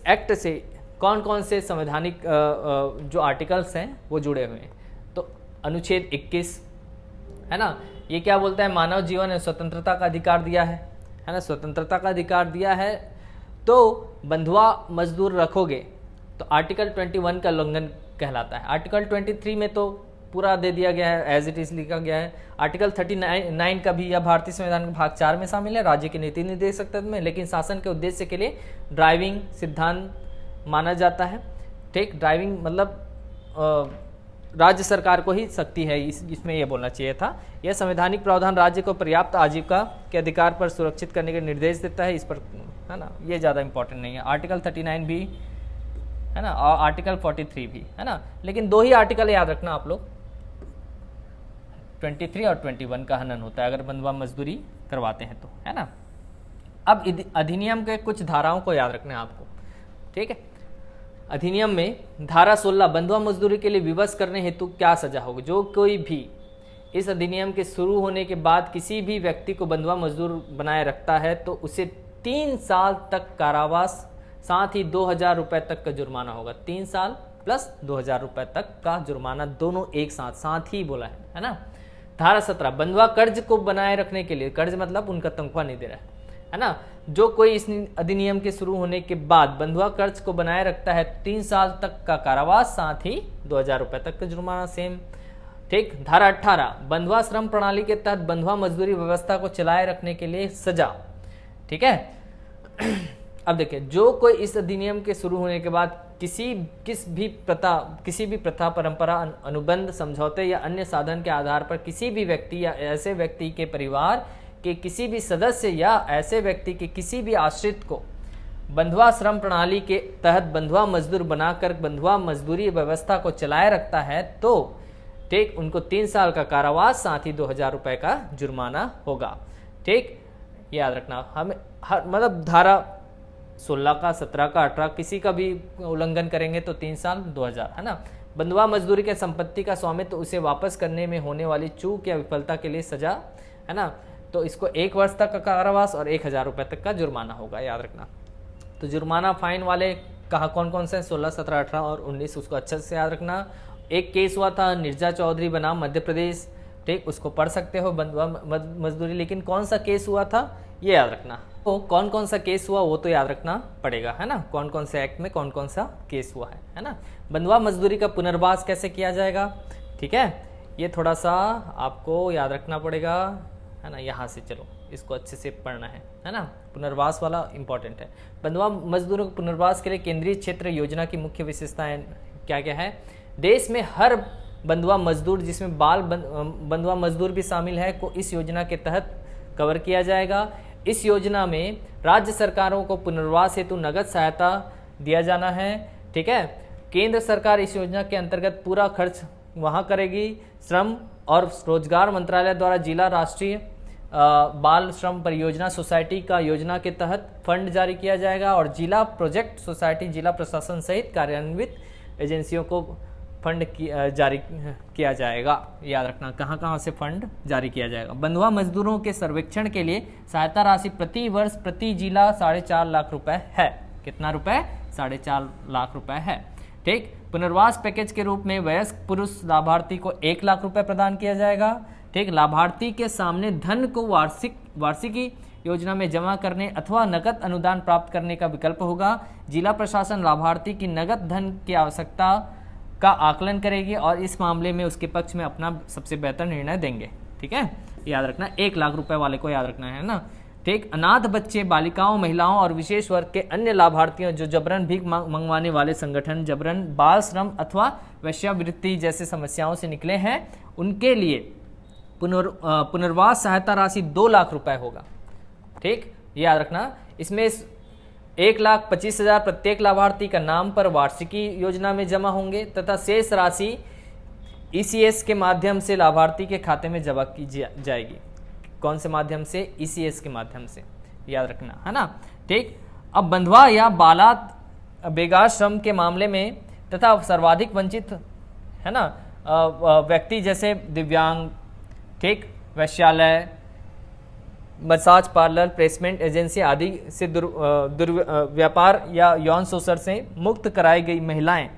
A: एक्ट से कौन कौन से संवैधानिक जो आर्टिकल्स हैं वो जुड़े हुए हैं, तो अनुच्छेद 21, है ना, ये क्या बोलता है, मानव जीवन है स्वतंत्रता का अधिकार दिया है ना, स्वतंत्रता का अधिकार दिया है, तो बंधुआ मजदूर रखोगे तो आर्टिकल 21 का उल्लंघन कहलाता है। आर्टिकल 23 में तो पूरा दे दिया गया है, एज इट इज लिखा गया है। आर्टिकल 39 का भी यह भारतीय संविधान के भाग 4 में शामिल है, राज्य के नीति निर्देशक तत्व में, लेकिन शासन के उद्देश्य के लिए ड्राइविंग सिद्धांत माना जाता है, ठीक। ड्राइविंग मतलब राज्य सरकार को ही शक्ति है, इसमें यह बोलना चाहिए था। यह संवैधानिक प्रावधान राज्य को पर्याप्त आजीविका के अधिकार पर सुरक्षित करने के निर्देश देता है, इस पर, है ना, ये ज़्यादा इंपॉर्टेंट नहीं है। आर्टिकल 39 भी, है ना, और आर्टिकल 43 भी, है ना, लेकिन 2 ही आर्टिकल याद रखना आप लोग, 23 और 21 का हनन होता है अगर बंधुआ मजदूरी करवाते हैं तो, है ना। अब अधिनियम के कुछ धाराओं को याद रखना है आपको, ठीक है। अधिनियम में धारा 16, बंधुआ मजदूरी के लिए विवश करने हेतु क्या सजा होगी, जो कोई भी इस अधिनियम के शुरू होने के बाद किसी भी व्यक्ति को बंधुआ मजदूर बनाए रखता है तो उसे 3 साल तक कारावास, साथ ही 2000 रुपए तक का जुर्माना होगा। 3 साल प्लस 2000 रुपए तक का जुर्माना, दोनों एक साथ ही बोला है ना। धारा 17, बंधुआ कर्ज को बनाए रखने के लिए, कर्ज मतलब उनका तनख्वाह नहीं दे रहा है ना, जो कोई इस अधिनियम के शुरू होने के बाद बंधुआ कर्ज को बनाए रखता है 3 साल तक का कारावास, साथ ही 2000 रुपए तक का जुर्माना, सेम, ठीक। धारा 18, बंधुआ श्रम प्रणाली के तहत बंधुआ मजदूरी व्यवस्था को चलाए रखने के लिए सजा, ठीक है। अब देखिए, जो कोई इस अधिनियम के शुरू होने के बाद किसी भी प्रथा, परंपरा, अनुबंध, समझौते या अन्य साधन के आधार पर किसी भी व्यक्ति या ऐसे व्यक्ति के परिवार के किसी भी सदस्य या ऐसे व्यक्ति के किसी भी आश्रित को बंधुआ श्रम प्रणाली के तहत बंधुआ मजदूर बनाकर बंधुआ मजदूरी व्यवस्था को चलाए रखता है तो, ठीक, उनको 3 साल का कारावास, साथ ही 2000 रुपए का जुर्माना होगा, ठीक। याद रखना, हम मतलब धारा 16 का, 17 का, 18 किसी का भी उल्लंघन करेंगे तो 3 साल 2000, है ना। बंधुआ मजदूरी के संपत्ति का स्वामित्व, उसे वापस करने में होने वाली चूक या विफलता के लिए सजा, है ना, तो इसको 1 वर्ष तक का कारावास और 1000 रुपए तक का जुर्माना होगा, याद रखना। तो जुर्माना फाइन वाले कहाँ कौन कौन से, 16, 17, 18 और 19, उसको अच्छे से याद रखना। एक केस हुआ था निर्जा चौधरी बनाम मध्य प्रदेश, ठीक, उसको पढ़ सकते हो, बंधुआ मजदूरी, लेकिन कौन सा केस हुआ था ये याद रखना। तो कौन कौन सा केस हुआ वो तो याद रखना पड़ेगा, है ना, कौन कौन से एक्ट में कौन कौन सा केस हुआ है ना। बंधुआ मजदूरी का पुनर्वास कैसे किया जाएगा, ठीक है, ये थोड़ा सा आपको याद रखना पड़ेगा, है ना। यहाँ से चलो इसको अच्छे से पढ़ना है ना, पुनर्वास वाला इंपॉर्टेंट है। बंधुआ मजदूरों के पुनर्वास के लिए केंद्रीय क्षेत्र योजना की मुख्य विशेषताएं क्या क्या है, देश में हर बंधुआ मजदूर जिसमें बाल बंधुआ मजदूर भी शामिल है को इस योजना के तहत कवर किया जाएगा। इस योजना में राज्य सरकारों को पुनर्वास हेतु नगद सहायता दिया जाना है, ठीक है। केंद्र सरकार इस योजना के अंतर्गत पूरा खर्च वहाँ करेगी। श्रम और रोजगार मंत्रालय द्वारा जिला राष्ट्रीय बाल श्रम परियोजना सोसाइटी का योजना के तहत फंड जारी किया जाएगा और जिला प्रोजेक्ट सोसाइटी, जिला प्रशासन सहित कार्यान्वित एजेंसियों को फंड जारी किया जाएगा। याद रखना कहाँ कहाँ से फंड जारी किया जाएगा। बंधुआ मजदूरों के सर्वेक्षण के लिए सहायता राशि प्रति वर्ष प्रति जिला 4.5 लाख रुपए है। कितना रुपए? 4.5 लाख रुपए है, ठीक। पुनर्वास पैकेज के रूप में वयस्क पुरुष लाभार्थी को 1 लाख रुपए प्रदान किया जाएगा, ठीक। लाभार्थी के सामने धन को वार्षिकी योजना में जमा करने अथवा नकद अनुदान प्राप्त करने का विकल्प होगा। जिला प्रशासन लाभार्थी की नकद धन की आवश्यकता का आकलन करेगी और इस मामले में उसके पक्ष में अपना सबसे बेहतर निर्णय देंगे, ठीक है। याद रखना, 1 लाख रुपए वाले को याद रखना है ना। ठीक, अनाथ बच्चे, बालिकाओं, महिलाओं और विशेष वर्ग के अन्य लाभार्थियों जो जबरन भीख मंगवाने वाले संगठन, जबरन बाल श्रम अथवा वेश्यावृत्ति जैसे समस्याओं से निकले हैं, उनके लिए पुनर्वास सहायता राशि 2 लाख रुपए होगा। ठीक, याद रखना, इसमें 1,25,000 प्रत्येक लाभार्थी का नाम पर वार्षिकी योजना में जमा होंगे तथा शेष राशि ईसीएस के माध्यम से लाभार्थी के खाते में जमा की जाएगी। कौन से माध्यम से? ईसीएस के माध्यम से, याद रखना है ना। ठीक, अब बंधुआ या बालात बेगाश्रम के मामले में तथा सर्वाधिक वंचित है ना व्यक्ति जैसे दिव्यांग, ठीक, वैश्यालय, मसाज पार्लर, प्लेसमेंट एजेंसी आदि से दुर्व्यापार या यौन शोषण से मुक्त कराई गई महिलाएं,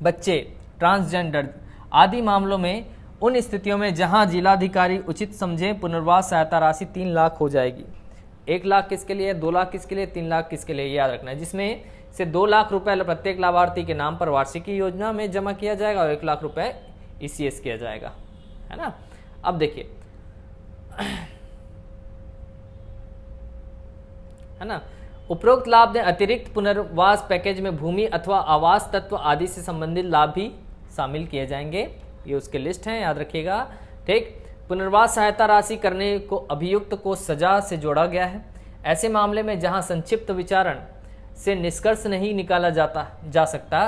A: बच्चे, ट्रांसजेंडर आदि मामलों में उन स्थितियों में जहां जिलाधिकारी उचित समझे पुनर्वास सहायता राशि 3 लाख हो जाएगी। 1 लाख किसके लिए, 2 लाख किसके लिए, 3 लाख किसके लिए, याद रखना है। जिसमें से 2 लाख रुपए प्रत्येक लाभार्थी के नाम पर वार्षिकी योजना में जमा किया जाएगा और 1 लाख रुपए ईसीएस किया जाएगा, है ना। अब देखिए, है ना, उपरोक्त लाभ ने अतिरिक्त पुनर्वास पैकेज में भूमि अथवा आवास तत्व आदि से संबंधित लाभ भी शामिल किए जाएंगे। ये उसके लिस्ट हैं, याद रखिएगा। ठीक, पुनर्वास सहायता राशि करने को अभियुक्त को सजा से जोड़ा गया है। ऐसे मामले में जहां संक्षिप्त विचारण से निष्कर्ष नहीं निकाला जा सकता,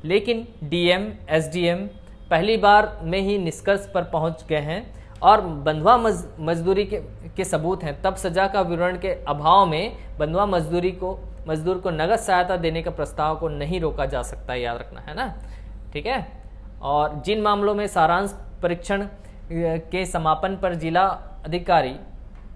A: लेकिन डीएम, एसडीएम पहली बार में ही निष्कर्ष पर पहुंच गए हैं और बंधुआ मजदूरी के सबूत हैं, तब सजा का विवरण के अभाव में बंधुआ मजदूर को नगद सहायता देने का प्रस्ताव को नहीं रोका जा सकता, याद रखना है ना। ठीक है, और जिन मामलों में सारांश परीक्षण के समापन पर जिला अधिकारी,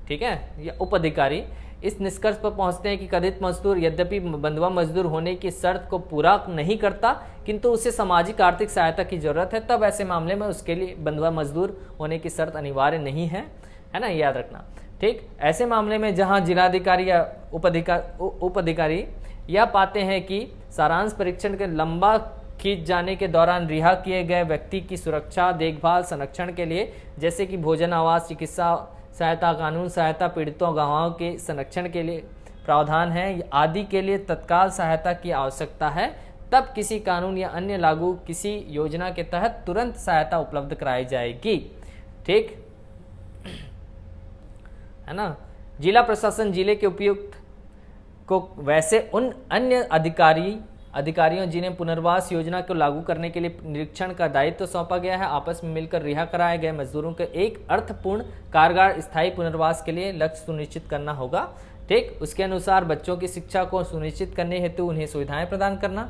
A: ठीक है, या उप अधिकारी इस निष्कर्ष पर पहुंचते हैं कि कथित मजदूर यद्यपि बंधुआ मजदूर होने की शर्त को पूरा नहीं करता, किंतु उसे सामाजिक आर्थिक सहायता की जरूरत है, तब ऐसे मामले में उसके लिए बंधुआ मजदूर होने की शर्त अनिवार्य नहीं है ना, याद रखना। ठीक, ऐसे मामले में जहां जिलाधिकारी या उप अधिकारी यह पाते हैं कि सारांश परीक्षण के लंबा खींच जाने के दौरान रिहा किए गए व्यक्ति की सुरक्षा, देखभाल, संरक्षण के लिए, जैसे कि भोजन, आवास, चिकित्सा सहायता, कानून सहायता, पीड़ितों, गवाहों के संरक्षण के लिए प्रावधान है आदि के लिए तत्काल सहायता की आवश्यकता है, तब किसी कानून या अन्य लागू किसी योजना के तहत तुरंत सहायता उपलब्ध कराई जाएगी। ठीक है ना। जिला प्रशासन जिले के उपयुक्त को वैसे उन अन्य अधिकारियों जिन्हें पुनर्वास योजना को लागू करने के लिए निरीक्षण का दायित्व सौंपा गया है, आपस में मिलकर रिहा कराए गए मजदूरों के एक अर्थपूर्ण कारगर स्थायी पुनर्वास के लिए लक्ष्य सुनिश्चित करना होगा। ठीक, उसके अनुसार बच्चों की शिक्षा को सुनिश्चित करने हेतु उन्हें सुविधाएं प्रदान करना,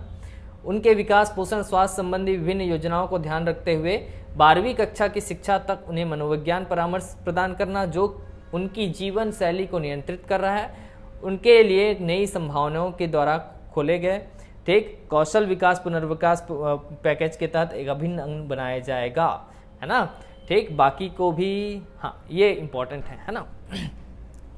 A: उनके विकास, पोषण, स्वास्थ्य संबंधी विभिन्न योजनाओं को ध्यान रखते हुए 12वीं कक्षा की शिक्षा तक उन्हें मनोविज्ञान परामर्श प्रदान करना जो उनकी जीवन शैली को नियंत्रित कर रहा है, उनके लिए नई संभावनाओं के द्वारा खोले गए। ठीक, कौशल विकास पुनर्विकास पैकेज के तहत एक अभिन्न अंग बनाया जाएगा, है ना। ठीक, बाकी को भी, हाँ, ये इंपॉर्टेंट है ना।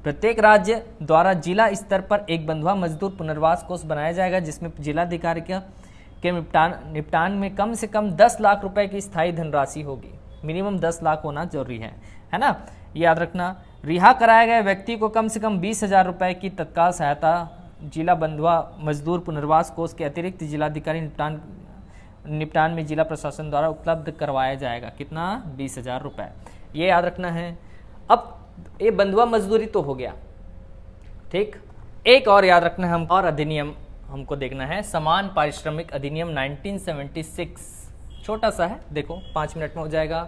A: प्रत्येक राज्य द्वारा जिला स्तर पर एक बंधुआ मजदूर पुनर्वास कोष बनाया जाएगा, जिसमें जिलाधिकारी के निपटान में कम से कम 10 लाख रुपए की स्थायी धनराशि होगी। मिनिमम 10 लाख होना जरूरी है ना, याद रखना। रिहा कराए गए व्यक्ति को कम से कम 20,000 रुपए की तत्काल सहायता जिला बंधुआ मजदूर पुनर्वास कोष के अतिरिक्त जिलाधिकारी निपटान में जिला प्रशासन द्वारा उपलब्ध करवाया जाएगा। कितना? 20,000 रुपए, ये याद रखना है। अब ये बंधुआ मजदूरी तो हो गया। ठीक, एक और याद रखना है, हम और अधिनियम हमको देखना है, समान पारिश्रमिक अधिनियम 1976। छोटा सा है, देखो 5 मिनट में हो जाएगा।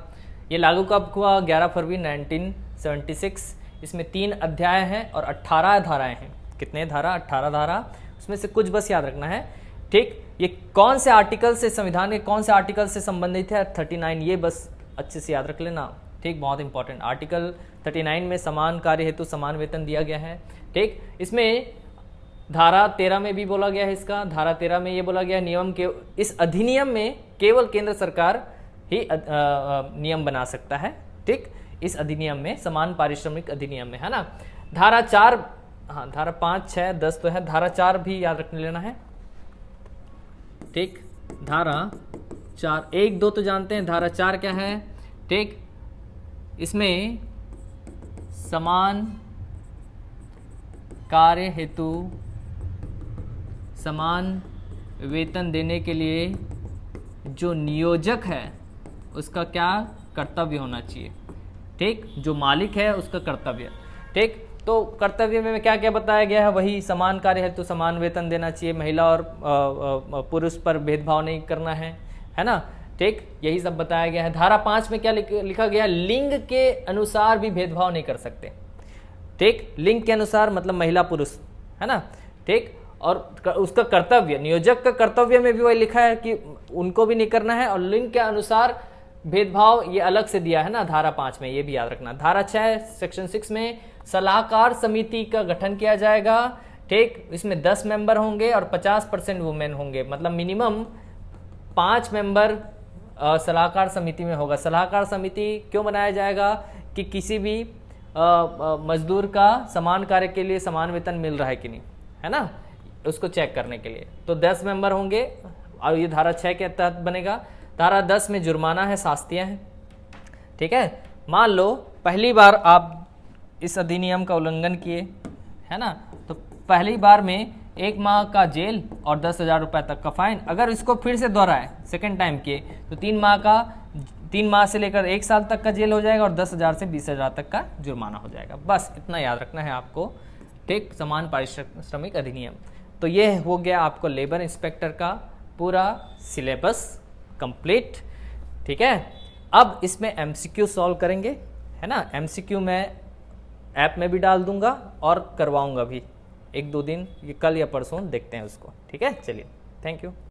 A: ये लागू कब हुआ? 11 फरवरी 1976। इसमें 3 अध्याय हैं और 18 धाराएं हैं। कितने धारा? 18 धारा। उसमें से कुछ बस याद रखना है। ठीक, ये कौन से आर्टिकल से, संविधान के कौन से आर्टिकल से संबंधित है? 39, ये बस अच्छे से याद रख लेना। ठीक, बहुत इंपॉर्टेंट। आर्टिकल 39 में समान कार्य हेतु समान वेतन दिया गया है। ठीक, इसमें धारा 13 में भी बोला गया है इसका। धारा 13 में ये बोला गया है नियम के इस अधिनियम में केवल केंद्र सरकार ही नियम बना सकता है। ठीक, इस अधिनियम में, समान पारिश्रमिक अधिनियम में, है ना। धारा 4, हाँ, धारा 5, 6, 10 तो है, धारा 4 भी याद रख लेना है। ठीक, धारा 4, 1, 2 तो जानते हैं, धारा 4 क्या है? ठीक, इसमें समान कार्य हेतु समान वेतन देने के लिए जो नियोजक है उसका क्या कर्तव्य होना चाहिए, ठीक, जो मालिक है उसका कर्तव्य, ठीक। तो कर्तव्य में क्या क्या बताया गया है, वही समान कार्य हेतु समान वेतन देना चाहिए, महिला और पुरुष पर भेदभाव नहीं करना है ना, ठीक, यही सब बताया गया है। धारा 5 में क्या लिखा गया, लिंग के अनुसार भी भेदभाव नहीं कर सकते, ठीक, लिंग के अनुसार मतलब महिला पुरुष, है ना, ठीक। और उसका कर्तव्य, नियोजक का कर्तव्य में भी वही लिखा है कि उनको भी नहीं करना है, और लिंग के अनुसार भेदभाव ये अलग से दिया है ना धारा 5 में, ये भी याद रखना। धारा 6 सेक्शन 6 में सलाहकार समिति का गठन किया जाएगा, ठीक, इसमें 10 मेंबर होंगे और 50% वुमेन होंगे, मतलब मिनिमम 5 मेंबर सलाहकार समिति में होगा। सलाहकार समिति क्यों बनाया जाएगा कि किसी भी मजदूर का समान कार्य के लिए समान वेतन मिल रहा है कि नहीं, है ना, उसको चेक करने के लिए। तो 10 मेंबर होंगे और ये धारा 6 के तहत बनेगा। धारा 10 में जुर्माना है, शास्तियां हैं, ठीक है। मान लो पहली बार आप इस अधिनियम का उल्लंघन किए, है ना, तो पहली बार में 1 माह का जेल और 10,000 रुपये तक का फाइन। अगर इसको फिर से दोहराए, सेकेंड टाइम किए, तो 3 माह से लेकर 1 साल तक का जेल हो जाएगा और 10,000 से 20,000 तक का जुर्माना हो जाएगा। बस इतना याद रखना है आपको, ठीक, समान पारिश्रमिक अधिनियम। तो ये हो गया आपको लेबर इंस्पेक्टर का पूरा सिलेबस कंप्लीट, ठीक है। अब इसमें एमसीक्यू सॉल्व करेंगे, है ना, एमसीक्यू मैं ऐप में भी डाल दूंगा और करवाऊंगा भी 1-2 दिन, ये कल या परसों देखते हैं उसको, ठीक है। चलिए, थैंक यू।